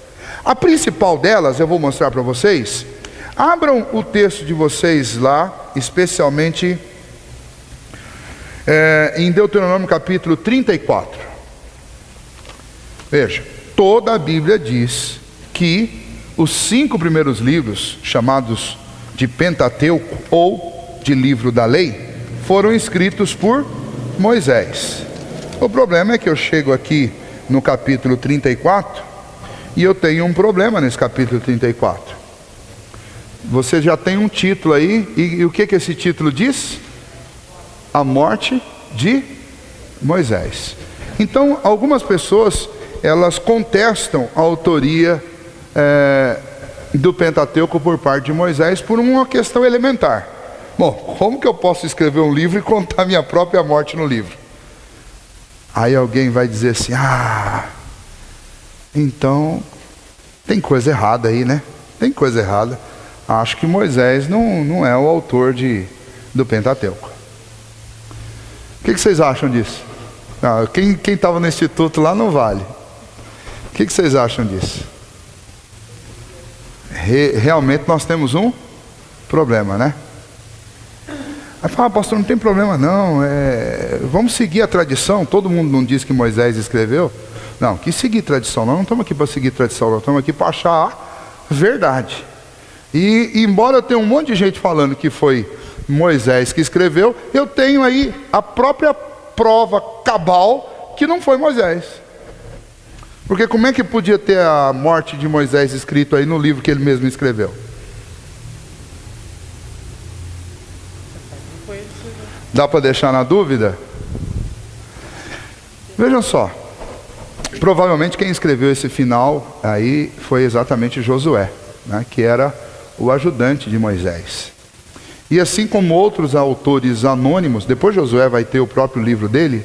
A principal delas, eu vou mostrar para vocês. Abram o texto de vocês lá, especialmente em Deuteronômio capítulo 34. Veja, toda a Bíblia diz que os 5 primeiros livros, chamados de Pentateuco ou de livro da lei, foram escritos por Moisés. O problema é que eu chego aqui no capítulo 34 e eu tenho um problema nesse capítulo 34. Você já tem um título aí, e o que esse título diz? A morte de Moisés. Então, algumas pessoas, elas contestam a autoria do Pentateuco por parte de Moisés por uma questão elementar. Bom, como que eu posso escrever um livro e contar minha própria morte no livro? Aí alguém vai dizer assim, então tem coisa errada aí, né? Tem coisa errada. Acho que Moisés não é o autor do Pentateuco. O que vocês acham disso? Quem estava no instituto lá não vale. O que vocês acham disso? Realmente nós temos um problema, né? Aí fala, pastor, não tem problema não, vamos seguir a tradição. Todo mundo não diz que Moisés escreveu. Não, que seguir tradição, nós não estamos aqui para seguir tradição, nós estamos aqui para achar a verdade. E embora eu tenha um monte de gente falando que foi Moisés que escreveu, eu tenho aí a própria prova cabal que não foi Moisés. Porque como é que podia ter a morte de Moisés escrito aí no livro que ele mesmo escreveu? Dá para deixar na dúvida? Vejam só. Provavelmente quem escreveu esse final aí foi exatamente Josué, né, que era o ajudante de Moisés. E assim como outros autores anônimos, depois Josué vai ter o próprio livro dele,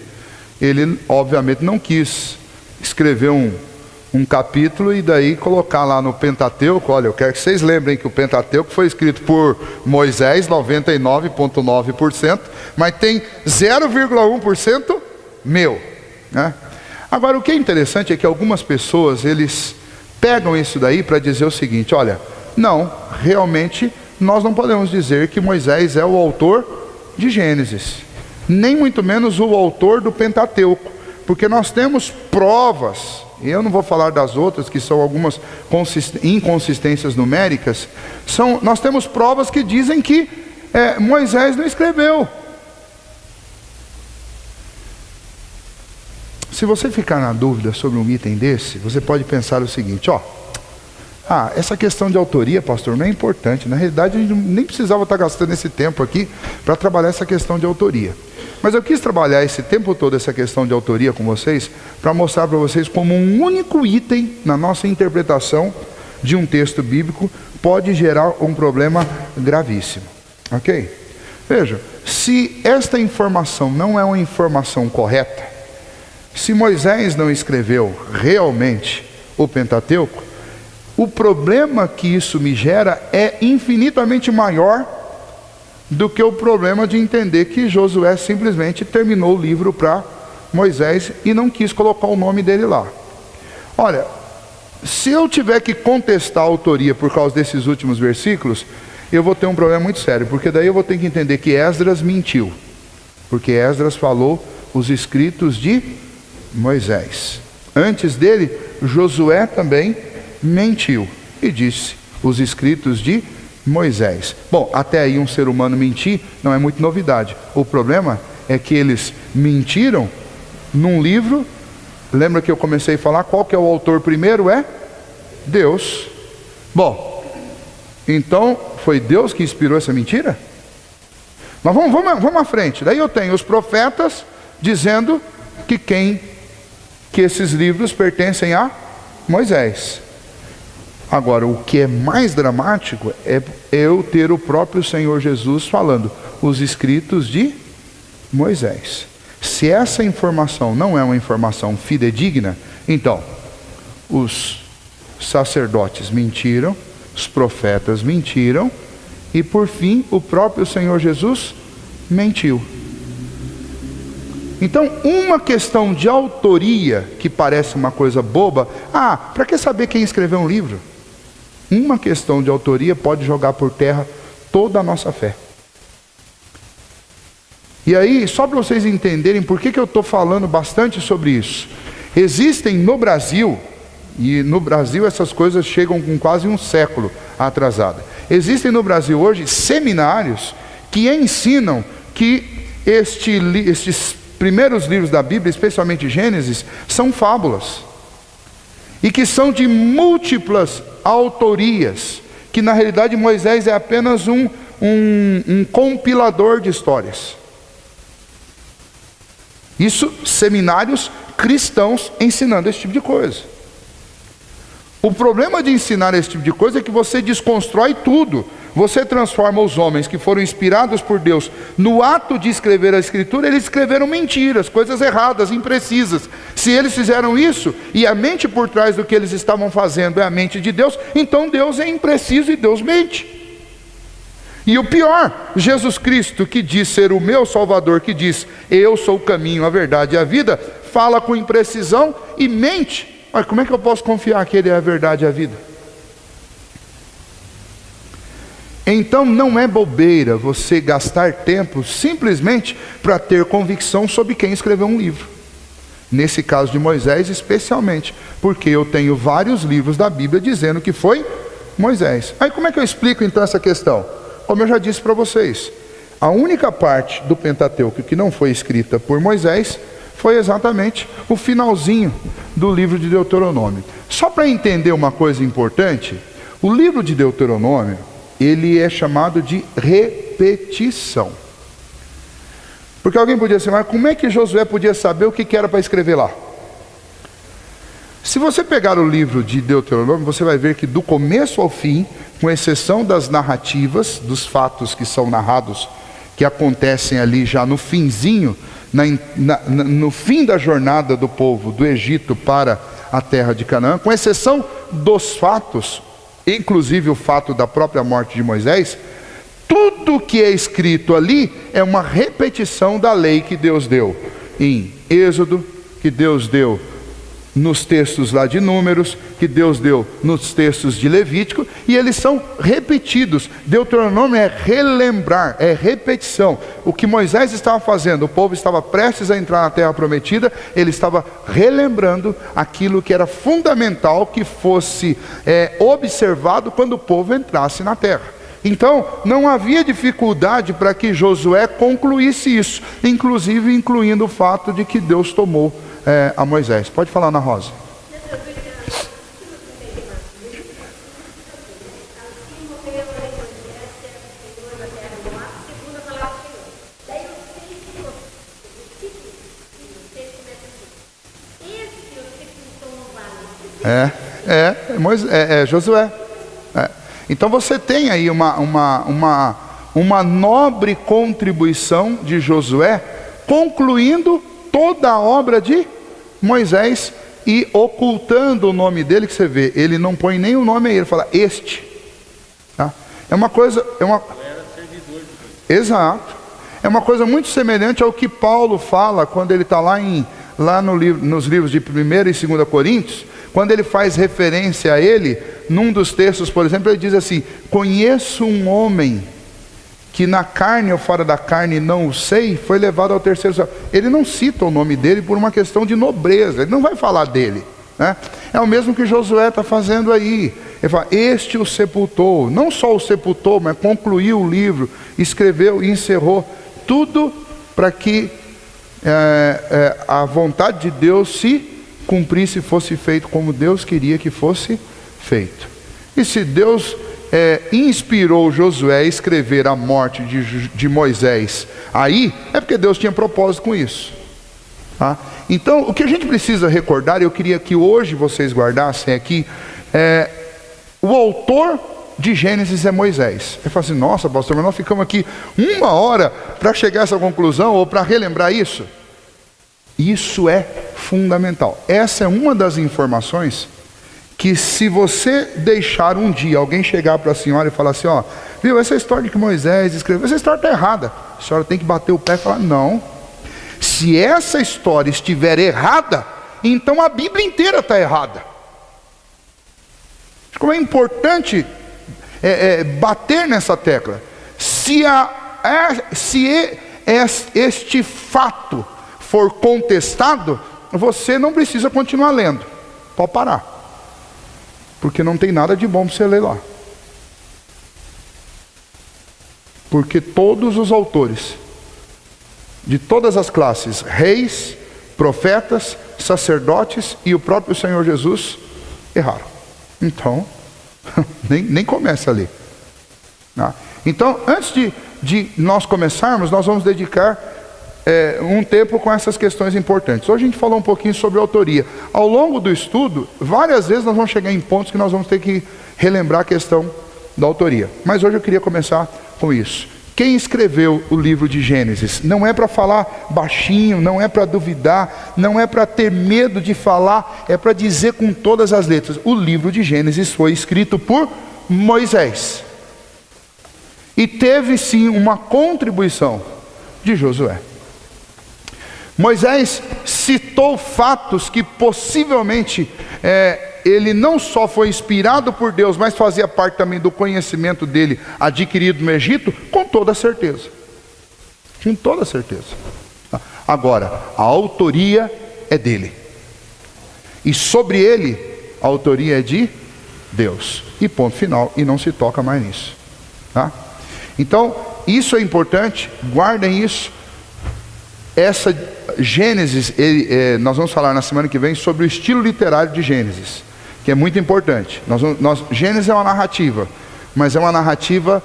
ele obviamente não quis escrever um capítulo e daí colocar lá no Pentateuco. Olha, eu quero que vocês lembrem que o Pentateuco foi escrito por Moisés, 99,9%, mas tem 0,1% meu, né? Agora, o que é interessante é que algumas pessoas, eles pegam isso daí para dizer o seguinte, olha, não, realmente nós não podemos dizer que Moisés é o autor de Gênesis, nem muito menos o autor do Pentateuco, porque nós temos provas, e eu não vou falar das outras, que são algumas inconsistências numéricas, nós temos provas que dizem que Moisés não escreveu. Se você ficar na dúvida sobre um item desse, você pode pensar o seguinte, essa questão de autoria, pastor, não é importante. Na realidade, a gente nem precisava estar gastando esse tempo aqui para trabalhar essa questão de autoria. Mas eu quis trabalhar esse tempo todo essa questão de autoria com vocês, para mostrar para vocês como um único item na nossa interpretação de um texto bíblico pode gerar um problema gravíssimo. Ok? Veja, se esta informação não é uma informação correta, se Moisés não escreveu realmente o Pentateuco, o problema que isso me gera é infinitamente maior do que o problema de entender que Josué simplesmente terminou o livro para Moisés e não quis colocar o nome dele lá. Olha, se eu tiver que contestar a autoria por causa desses últimos versículos, eu vou ter um problema muito sério, porque daí eu vou ter que entender que Esdras mentiu, porque Esdras falou os escritos de Moisés. Antes dele, Josué também mentiu e disse os escritos de Moisés. Bom, até aí um ser humano mentir não é muito novidade. O problema é que eles mentiram num livro. Lembra que eu comecei a falar qual que é o autor primeiro? É Deus. Bom, então foi Deus que inspirou essa mentira? Mas vamos à frente. Daí eu tenho os profetas dizendo que esses livros pertencem a Moisés. Agora, o que é mais dramático é eu ter o próprio Senhor Jesus falando os escritos de Moisés. Se essa informação não é uma informação fidedigna, então os sacerdotes mentiram, os profetas mentiram e por fim o próprio Senhor Jesus mentiu. Então, uma questão de autoria que parece uma coisa boba, para que saber quem escreveu um livro? Uma questão de autoria pode jogar por terra toda a nossa fé. E aí, só para vocês entenderem por que eu estou falando bastante sobre isso. Existem no Brasil, e no Brasil essas coisas chegam com quase um século atrasada. Existem no Brasil hoje seminários que ensinam que estes primeiros livros da Bíblia, especialmente Gênesis, são fábulas. E que são de múltiplas autorias, que na realidade Moisés é apenas um compilador de histórias. Isso, seminários cristãos ensinando esse tipo de coisa. O problema de ensinar esse tipo de coisa é que você desconstrói tudo. Você transforma os homens que foram inspirados por Deus no ato de escrever a Escritura, eles escreveram mentiras, coisas erradas, imprecisas. Se eles fizeram isso, e a mente por trás do que eles estavam fazendo é a mente de Deus, então Deus é impreciso e Deus mente. E o pior, Jesus Cristo, que diz ser o meu Salvador, que diz, eu sou o caminho, a verdade e a vida, fala com imprecisão e mente. Mas como é que eu posso confiar que Ele é a verdade e a vida? Então não é bobeira você gastar tempo simplesmente para ter convicção sobre quem escreveu um livro. Nesse caso de Moisés especialmente, porque eu tenho vários livros da Bíblia dizendo que foi Moisés. Aí como é que eu explico então essa questão? Como eu já disse para vocês, a única parte do Pentateuco que não foi escrita por Moisés foi exatamente o finalzinho do livro de Deuteronômio. Só para entender uma coisa importante, o livro de Deuteronômio, ele é chamado de repetição. Porque alguém podia dizer, mas como é que Josué podia saber o que era para escrever lá? Se você pegar o livro de Deuteronômio, você vai ver que do começo ao fim, com exceção das narrativas, dos fatos que são narrados, que acontecem ali já no finzinho, no fim da jornada do povo do Egito para a terra de Canaã, com exceção dos fatos, inclusive o fato da própria morte de Moisés, tudo que é escrito ali é uma repetição da lei que Deus deu em Êxodo, que Deus deu nos textos lá de Números, que Deus deu nos textos de Levítico, e eles são repetidos. Deuteronômio é relembrar, é repetição. O que Moisés estava fazendo, o povo estava prestes a entrar na terra prometida, ele estava relembrando aquilo que era fundamental que fosse observado quando o povo entrasse na terra. Então, não havia dificuldade para que Josué concluísse isso, inclusive incluindo o fato de que Deus tomou a Moisés. Pode falar, Ana Rosa. Josué. Então você tem aí uma nobre contribuição de Josué, concluindo toda a obra de Moisés e ocultando o nome dele, que você vê, ele não põe nem o nome aí, ele fala este. Tá? É uma coisa, Exato. É uma coisa muito semelhante ao que Paulo fala quando ele está lá em lá nos livros de 1 e 2 Coríntios, quando ele faz referência a ele, num dos textos, por exemplo, ele diz assim: conheço um homem que na carne ou fora da carne não o sei, foi levado ao terceiro céu. Ele não cita o nome dele por uma questão de nobreza, ele não vai falar dele, né? É o mesmo que Josué está fazendo aí. Ele fala: este o sepultou, não só o sepultou, mas concluiu o livro, escreveu e encerrou, tudo para que a vontade de Deus se cumprisse, fosse feito como Deus queria que fosse feito. E se Deus inspirou Josué a escrever a morte de Moisés aí, é porque Deus tinha propósito com isso, tá? Então, o que a gente precisa recordar, e eu queria que hoje vocês guardassem aqui, o autor de Gênesis é Moisés. Ele fala assim: nossa, pastor, mas nós ficamos aqui 1 hora para chegar a essa conclusão, ou para relembrar isso. Isso é fundamental. Essa é uma das informações que, se você deixar um dia alguém chegar para a senhora e falar assim: ó, viu, essa história de que Moisés escreveu, essa história está errada, a senhora tem que bater o pé e falar: não, se essa história estiver errada, então a Bíblia inteira está errada. Como é importante bater nessa tecla. Se este fato for contestado, você não precisa continuar lendo, pode parar, porque não tem nada de bom para você ler lá. Porque todos os autores, de todas as classes, reis, profetas, sacerdotes e o próprio Senhor Jesus, erraram. Então, nem começa a ler. Então, antes de nós começarmos, nós vamos dedicar um tempo com essas questões importantes. Hoje a gente falou um pouquinho sobre autoria. Ao longo do estudo, várias vezes nós vamos chegar em pontos que nós vamos ter que relembrar a questão da autoria. Mas hoje eu queria começar com isso. Quem escreveu o livro de Gênesis? Não é para falar baixinho, não é para duvidar, não é para ter medo de falar, é para dizer com todas as letras: o livro de Gênesis foi escrito por Moisés. E teve sim uma contribuição de Josué. Moisés citou fatos que possivelmente ele não só foi inspirado por Deus, mas fazia parte também do conhecimento dele adquirido no Egito, com toda certeza. Com toda certeza. Agora, a autoria é dele. E sobre ele, a autoria é de Deus. E ponto final, e não se toca mais nisso. Tá? Então, isso é importante, guardem isso. Essa Gênesis, nós vamos falar na semana que vem sobre o estilo literário de Gênesis, que é muito importante. Gênesis é uma narrativa, mas é uma narrativa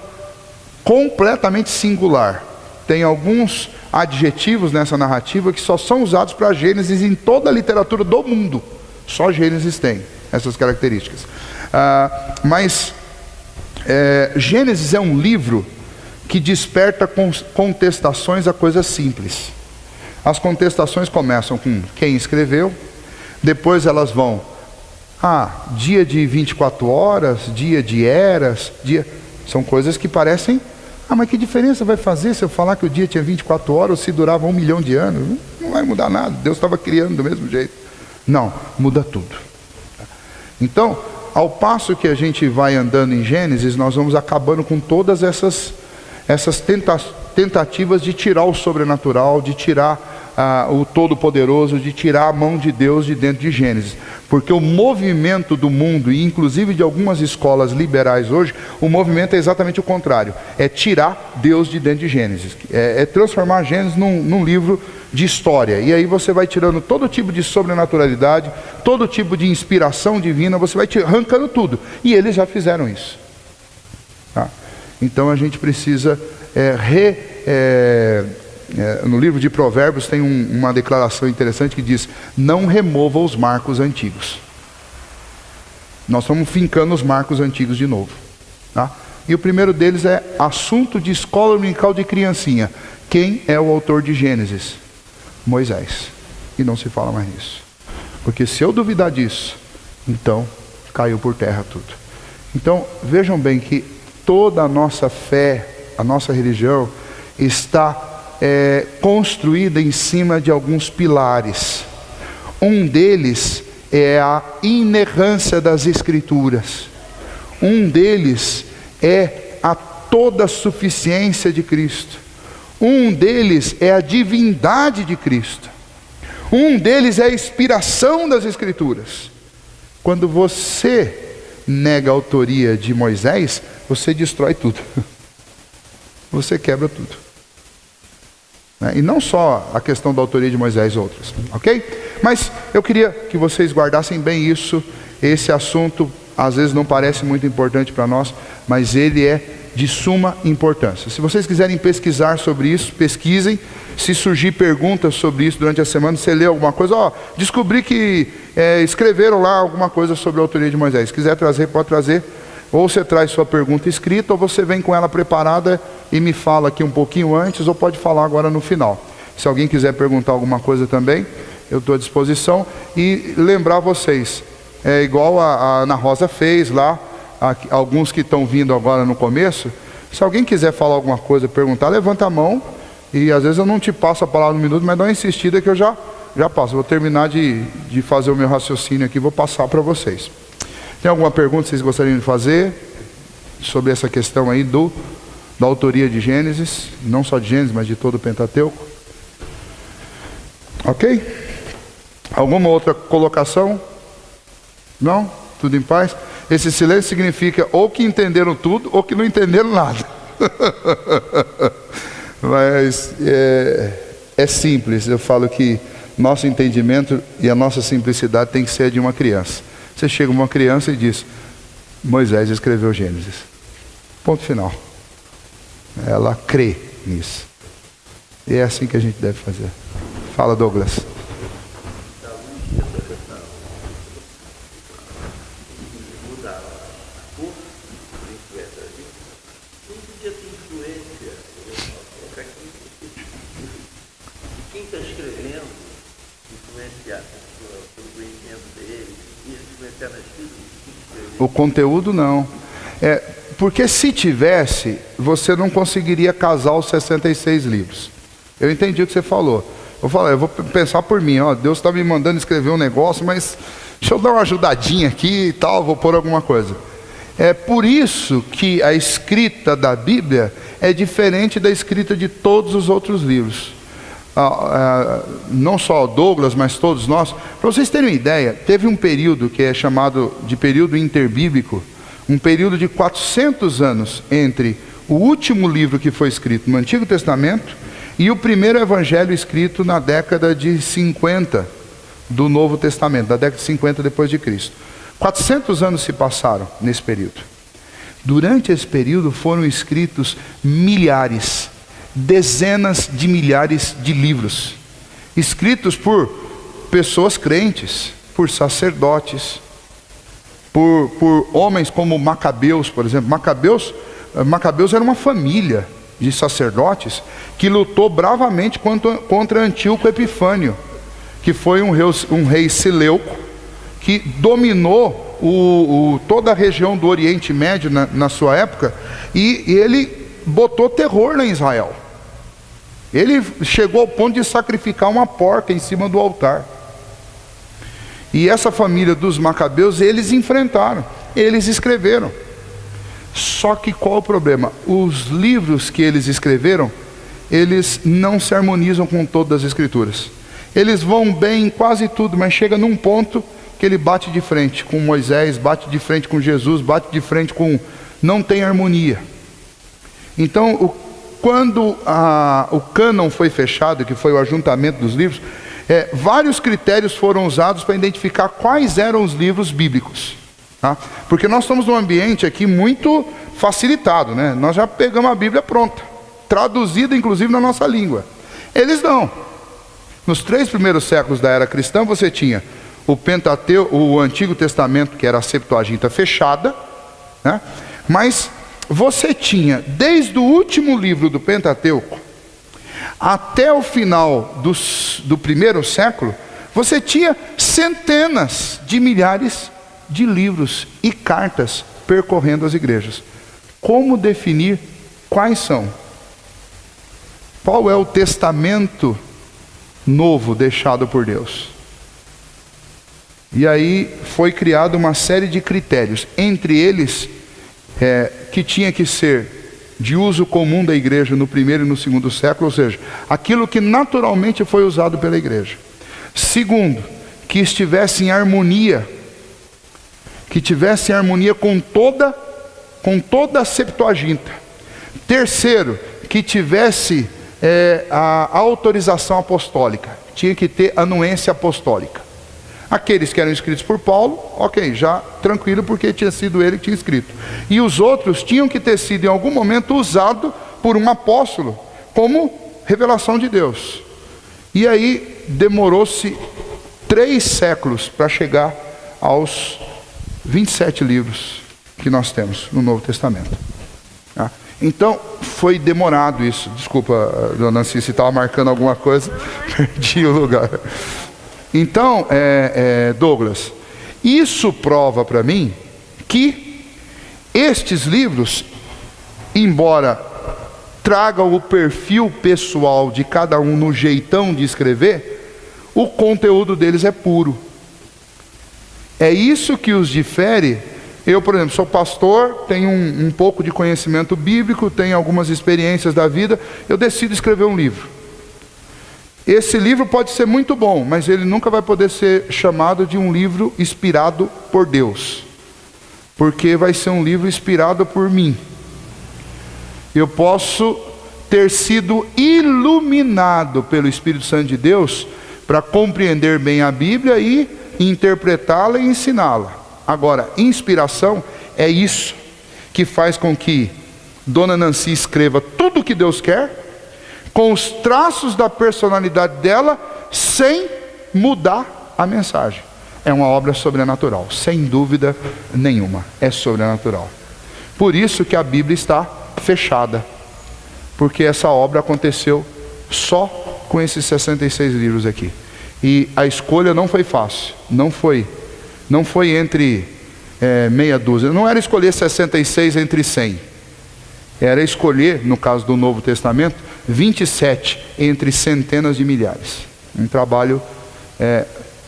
completamente singular. Tem alguns adjetivos nessa narrativa que só são usados para Gênesis em toda a literatura do mundo. Só Gênesis tem essas características. Gênesis é um livro que desperta contestações a coisas simples. As contestações começam com quem escreveu, depois elas vão: dia de 24 horas, dia de eras, são coisas que parecem: mas que diferença vai fazer se eu falar que o dia tinha 24 horas ou se durava 1 milhão de anos? Não vai mudar nada, Deus estava criando do mesmo jeito. Não, muda tudo. Então, ao passo que a gente vai andando em Gênesis, nós vamos acabando com todas essas tentativas de tirar o sobrenatural, de tirar o Todo-Poderoso, de tirar a mão de Deus de dentro de Gênesis. Porque o movimento do mundo, e inclusive de algumas escolas liberais hoje, o movimento é exatamente o contrário. É tirar Deus de dentro de Gênesis. É transformar Gênesis num livro de história. E aí você vai tirando todo tipo de sobrenaturalidade, todo tipo de inspiração divina, você vai arrancando tudo. E eles já fizeram isso. Tá? Então a gente precisa no livro de Provérbios tem uma declaração interessante que diz: não remova os marcos antigos. Nós estamos fincando os marcos antigos de novo. Tá? E o primeiro deles é assunto de escola dominical de criancinha. Quem é o autor de Gênesis? Moisés. E não se fala mais nisso. Porque se eu duvidar disso, então caiu por terra tudo. Então vejam bem que toda a nossa fé, a nossa religião está construída em cima de alguns pilares. Um deles é a inerrância das Escrituras. Um deles é a toda a suficiência de Cristo. Um deles é a divindade de Cristo. Um deles é a inspiração das Escrituras. Quando você nega a autoria de Moisés, você destrói tudo. Você quebra tudo. E não só a questão da autoria de Moisés, outras, ok? Mas eu queria que vocês guardassem bem isso. Esse assunto às vezes não parece muito importante para nós, mas ele é de suma importância. Se vocês quiserem pesquisar sobre isso, pesquisem. Se surgir perguntas sobre isso durante a semana, você lê alguma coisa, descobri que escreveram lá alguma coisa sobre a autoria de Moisés. Se quiser trazer, pode trazer. Ou você traz sua pergunta escrita, ou você vem com ela preparada e me fala aqui um pouquinho antes, ou pode falar agora no final. Se alguém quiser perguntar alguma coisa também, eu estou à disposição. E lembrar vocês, igual a Ana Rosa fez lá, alguns que estão vindo agora no começo, se alguém quiser falar alguma coisa, perguntar, levanta a mão, e às vezes eu não te passo a palavra no minuto, mas dá uma insistida que eu já passo. Vou terminar de fazer o meu raciocínio aqui, vou passar para vocês. Tem alguma pergunta que vocês gostariam de fazer sobre essa questão aí da autoria de Gênesis, não só de Gênesis, mas de todo o Pentateuco? Ok? Alguma outra colocação? Não? Tudo em paz? Esse silêncio significa ou que entenderam tudo ou que não entenderam nada. Mas é simples. Eu falo que nosso entendimento e a nossa simplicidade tem que ser de uma criança. Você chega uma criança e diz: Moisés escreveu Gênesis. Ponto final. Ela crê nisso. E é assim que a gente deve fazer. Fala, Douglas. O conteúdo não. Porque se tivesse, você não conseguiria casar os 66 livros. Eu entendi o que você falou. Eu vou pensar por mim, Deus está me mandando escrever um negócio, mas deixa eu dar uma ajudadinha aqui e tal, vou pôr alguma coisa. É por isso que a escrita da Bíblia é diferente da escrita de todos os outros livros. Não só Douglas, mas todos nós. Para vocês terem uma ideia, teve um período que é chamado de período interbíblico, um período de 400 anos entre o último livro que foi escrito no Antigo Testamento e o primeiro evangelho escrito na década de 50 do Novo Testamento, da década de 50 depois de Cristo. 400 anos se passaram nesse período. Durante esse período foram escritos milhares, dezenas de milhares de livros, escritos por pessoas crentes, por sacerdotes, por homens como Macabeus, por exemplo. Macabeus era uma família de sacerdotes que lutou bravamente contra Antíoco Epifânio, que foi um rei Seleuco, que dominou toda a região do Oriente Médio na sua época, e ele botou terror em Israel. Ele chegou ao ponto de sacrificar uma porca em cima do altar. E essa família dos Macabeus, eles enfrentaram, eles escreveram. Só que qual o problema? Os livros que eles escreveram, eles não se harmonizam com todas as escrituras. Eles vão bem em quase tudo, mas chega num ponto que ele bate de frente com Moisés, bate de frente com Jesus, bate de frente com... não tem harmonia. Então, quando o cânon foi fechado, que foi o ajuntamento dos livros, vários critérios foram usados para identificar quais eram os livros bíblicos. Tá? Porque nós estamos num ambiente aqui muito facilitado, né? Nós já pegamos a Bíblia pronta, traduzida inclusive na nossa língua. Eles não. Nos 3 primeiros séculos da era cristã, você tinha o Pentateuco, o Antigo Testamento, que era a Septuaginta fechada, né? Mas você tinha, desde o último livro do Pentateuco até o final do primeiro século, você tinha centenas de milhares de livros e cartas percorrendo as igrejas. Como definir quais são? Qual é o testamento novo deixado por Deus? E aí foi criada uma série de critérios, entre eles que tinha que ser de uso comum da igreja no primeiro e no segundo século, ou seja, aquilo que naturalmente foi usado pela igreja. Segundo, que estivesse em harmonia, com toda a Septuaginta. Terceiro, que tivesse a autorização apostólica, tinha que ter anuência apostólica. Aqueles que eram escritos por Paulo, ok, já tranquilo, porque tinha sido ele que tinha escrito. E os outros tinham que ter sido em algum momento usado por um apóstolo como revelação de Deus. E aí demorou-se 3 séculos para chegar aos 27 livros que nós temos no Novo Testamento. Tá? Então foi demorado isso. Desculpa, dona Nancy, se estava marcando alguma coisa, perdi o lugar. Então, Douglas, isso prova para mim que estes livros, embora tragam o perfil pessoal de cada um no jeitão de escrever, o conteúdo deles é puro. É isso que os difere. Eu, por exemplo, sou pastor, tenho um pouco de conhecimento bíblico, tenho algumas experiências da vida, eu decido escrever um livro. Esse livro pode ser muito bom, mas ele nunca vai poder ser chamado de um livro inspirado por Deus, porque vai ser um livro inspirado por mim. Eu posso ter sido iluminado pelo Espírito Santo de Deus para compreender bem a Bíblia e interpretá-la e ensiná-la. Agora, inspiração é isso que faz com que Dona Nancy escreva tudo o que Deus quer, com os traços da personalidade dela, sem mudar a mensagem. É uma obra sobrenatural, sem dúvida nenhuma, é sobrenatural. Por isso que a Bíblia está fechada, porque essa obra aconteceu só com esses 66 livros aqui. E a escolha não foi fácil, não foi entre meia dúzia, não era escolher 66 entre 100, era escolher, no caso do Novo Testamento, 27 entre centenas de milhares. Um trabalho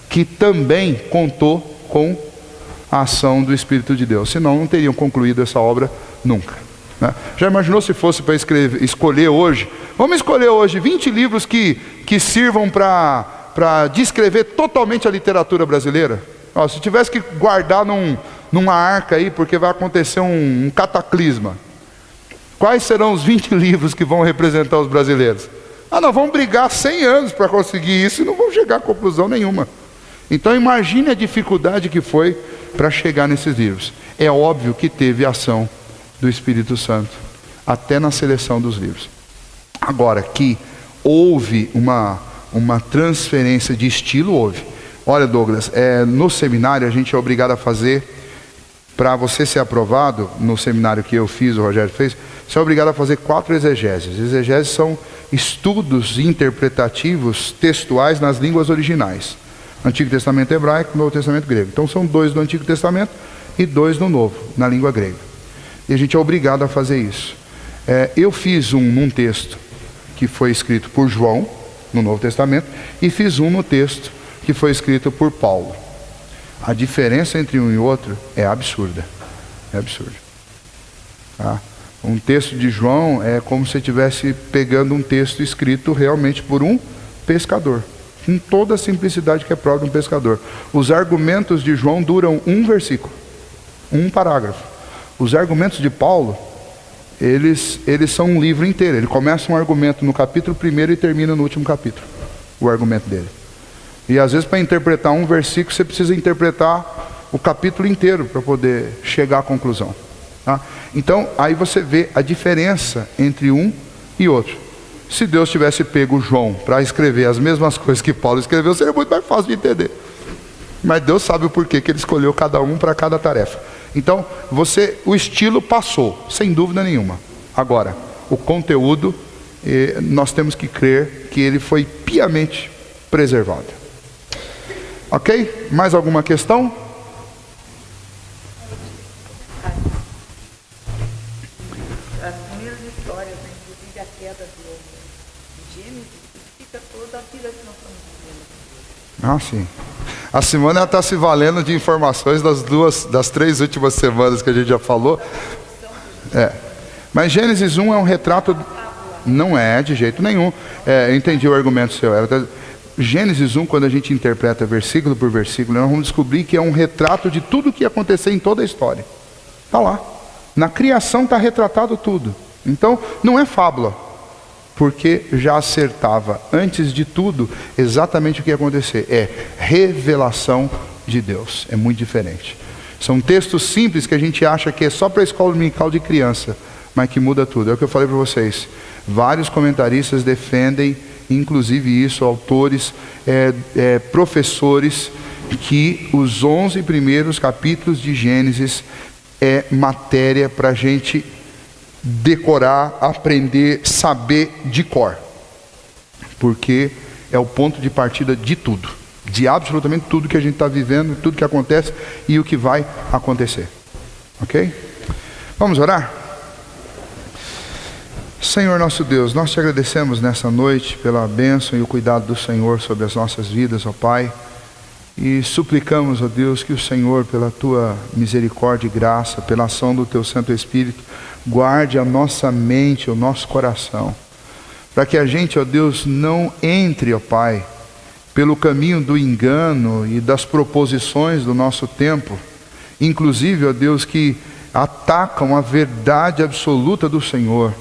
que também contou com a ação do Espírito de Deus, senão não teriam concluído essa obra nunca, né? Já imaginou se fosse para escolher hoje? Vamos escolher hoje 20 livros que sirvam para descrever totalmente a literatura brasileira? Ó, se tivesse que guardar numa arca aí, porque vai acontecer um cataclisma, quais serão os 20 livros que vão representar os brasileiros? Nós vamos brigar 100 anos para conseguir isso e não vamos chegar a conclusão nenhuma. Então imagine a dificuldade que foi para chegar nesses livros. É óbvio que teve ação do Espírito Santo, até na seleção dos livros. Agora, que houve uma transferência de estilo, houve. Olha, Douglas, no seminário a gente é obrigado a fazer, para você ser aprovado, no seminário que eu fiz, o Rogério fez, você é obrigado a fazer 4 exegeses. Exegeses são estudos interpretativos textuais nas línguas originais. Antigo Testamento hebraico, Novo Testamento grego. Então são 2 do Antigo Testamento e 2 no Novo, na língua grega. E a gente é obrigado a fazer isso. Eu fiz num texto que foi escrito por João, no Novo Testamento, e fiz no texto que foi escrito por Paulo. A diferença entre um e outro é absurda. É absurda. Tá? Um texto de João é como se estivesse pegando um texto escrito realmente por um pescador, com toda a simplicidade que é própria de um pescador. Os argumentos de João duram um versículo, um parágrafo. Os argumentos de Paulo, eles são um livro inteiro. Ele começa um argumento no capítulo 1 e termina no último capítulo, o argumento dele. E às vezes para interpretar um versículo você precisa interpretar o capítulo inteiro para poder chegar à conclusão, tá? Então aí você vê a diferença entre um e outro. Se Deus tivesse pego João para escrever as mesmas coisas que Paulo escreveu, seria muito mais fácil de entender. Mas Deus sabe o porquê que ele escolheu cada um para cada tarefa. Então o estilo passou, sem dúvida nenhuma. Agora, o conteúdo, nós temos que crer que ele foi piamente preservado. Ok? Mais alguma questão? As primeiras histórias, inclusive a queda de Gênesis, explica toda a vida que nós estamos vivendo. Sim. A Simone está se valendo de informações das 3 últimas semanas que a gente já falou. Mas Gênesis 1 é um retrato... Não é, de jeito nenhum. Eu entendi o argumento seu. Gênesis 1, quando a gente interpreta versículo por versículo, nós vamos descobrir que é um retrato de tudo o que ia acontecer em toda a história. Está lá. Na criação está retratado tudo. Então, não é fábula. Porque já acertava, antes de tudo, exatamente o que ia acontecer. É revelação de Deus. É muito diferente. São textos simples que a gente acha que é só para a escola dominical de criança, mas que muda tudo. É o que eu falei para vocês. Vários comentaristas defendem, inclusive isso, autores, professores, que os 11 primeiros capítulos de Gênesis é matéria para a gente decorar, aprender, saber de cor. Porque é o ponto de partida de tudo. De absolutamente tudo que a gente está vivendo, tudo que acontece e o que vai acontecer. Ok? Vamos orar? Senhor nosso Deus, nós te agradecemos nessa noite pela bênção e o cuidado do Senhor sobre as nossas vidas, ó Pai. E suplicamos, ó Deus, que o Senhor, pela tua misericórdia e graça, pela ação do teu Santo Espírito, guarde a nossa mente, o nosso coração, para que a gente, ó Deus, não entre, ó Pai, pelo caminho do engano e das proposições do nosso tempo, inclusive, ó Deus, que atacam a verdade absoluta do Senhor,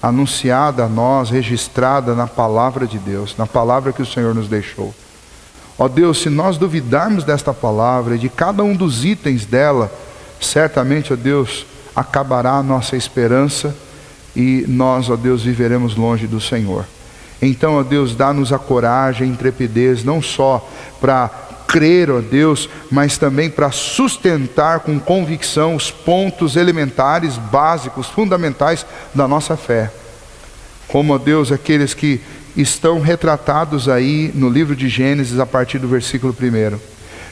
anunciada a nós, registrada na palavra de Deus, na palavra que o Senhor nos deixou. Ó Deus, se nós duvidarmos desta palavra e de cada um dos itens dela, certamente, ó Deus, acabará a nossa esperança e nós, ó Deus, viveremos longe do Senhor. Então, ó Deus, dá-nos a coragem, a intrepidez, não só para crer, ó Deus, mas também para sustentar com convicção os pontos elementares, básicos, fundamentais da nossa fé. Como, ó Deus, aqueles que estão retratados aí no livro de Gênesis a partir do versículo 1.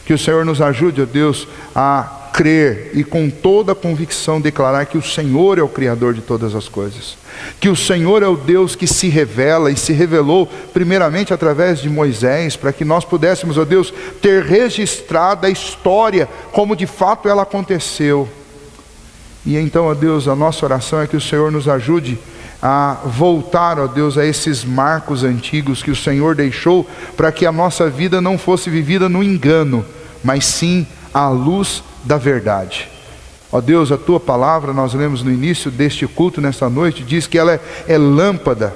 Que o Senhor nos ajude, ó Deus, a crer e com toda a convicção declarar que o Senhor é o Criador de todas as coisas. Que o Senhor é o Deus que se revela e se revelou primeiramente através de Moisés, para que nós pudéssemos, ó Deus, ter registrado a história como de fato ela aconteceu. E então, ó Deus, a nossa oração é que o Senhor nos ajude a voltar, ó Deus, a esses marcos antigos que o Senhor deixou, para que a nossa vida não fosse vivida no engano, mas sim à luz da verdade. Ó Deus, a tua palavra, nós lemos no início deste culto nesta noite, diz que ela é lâmpada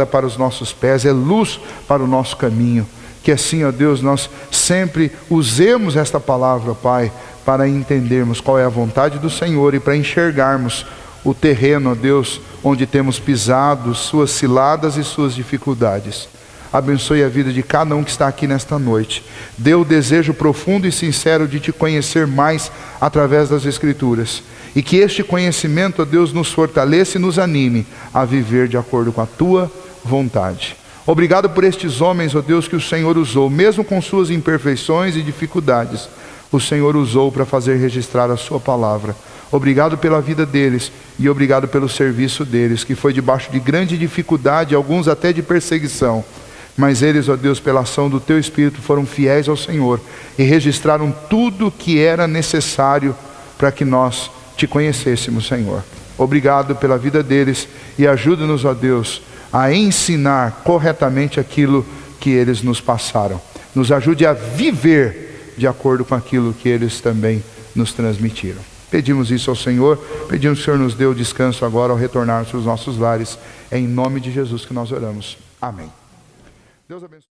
para os nossos pés, é luz para o nosso caminho. Que assim, ó Deus, nós sempre usemos esta palavra, Pai, para entendermos qual é a vontade do Senhor e para enxergarmos o terreno, ó Deus, onde temos pisado, suas ciladas e suas dificuldades. Abençoe a vida de cada um que está aqui nesta noite. Dê o desejo profundo e sincero de te conhecer mais através das Escrituras. E que este conhecimento, ó Deus, nos fortaleça e nos anime a viver de acordo com a tua vontade. Obrigado por estes homens, ó Deus, que o Senhor usou, mesmo com suas imperfeições e dificuldades. O Senhor usou para fazer registrar a sua palavra. Obrigado pela vida deles e obrigado pelo serviço deles, que foi debaixo de grande dificuldade, alguns até de perseguição. Mas eles, ó Deus, pela ação do teu Espírito, foram fiéis ao Senhor e registraram tudo que era necessário para que nós te conhecêssemos, Senhor. Obrigado pela vida deles e ajuda-nos, ó Deus, a ensinar corretamente aquilo que eles nos passaram. Nos ajude a viver de acordo com aquilo que eles também nos transmitiram. Pedimos isso ao Senhor, pedimos que o Senhor nos dê o descanso agora ao retornarmos aos nossos lares. É em nome de Jesus que nós oramos. Amém. Deus abençoe.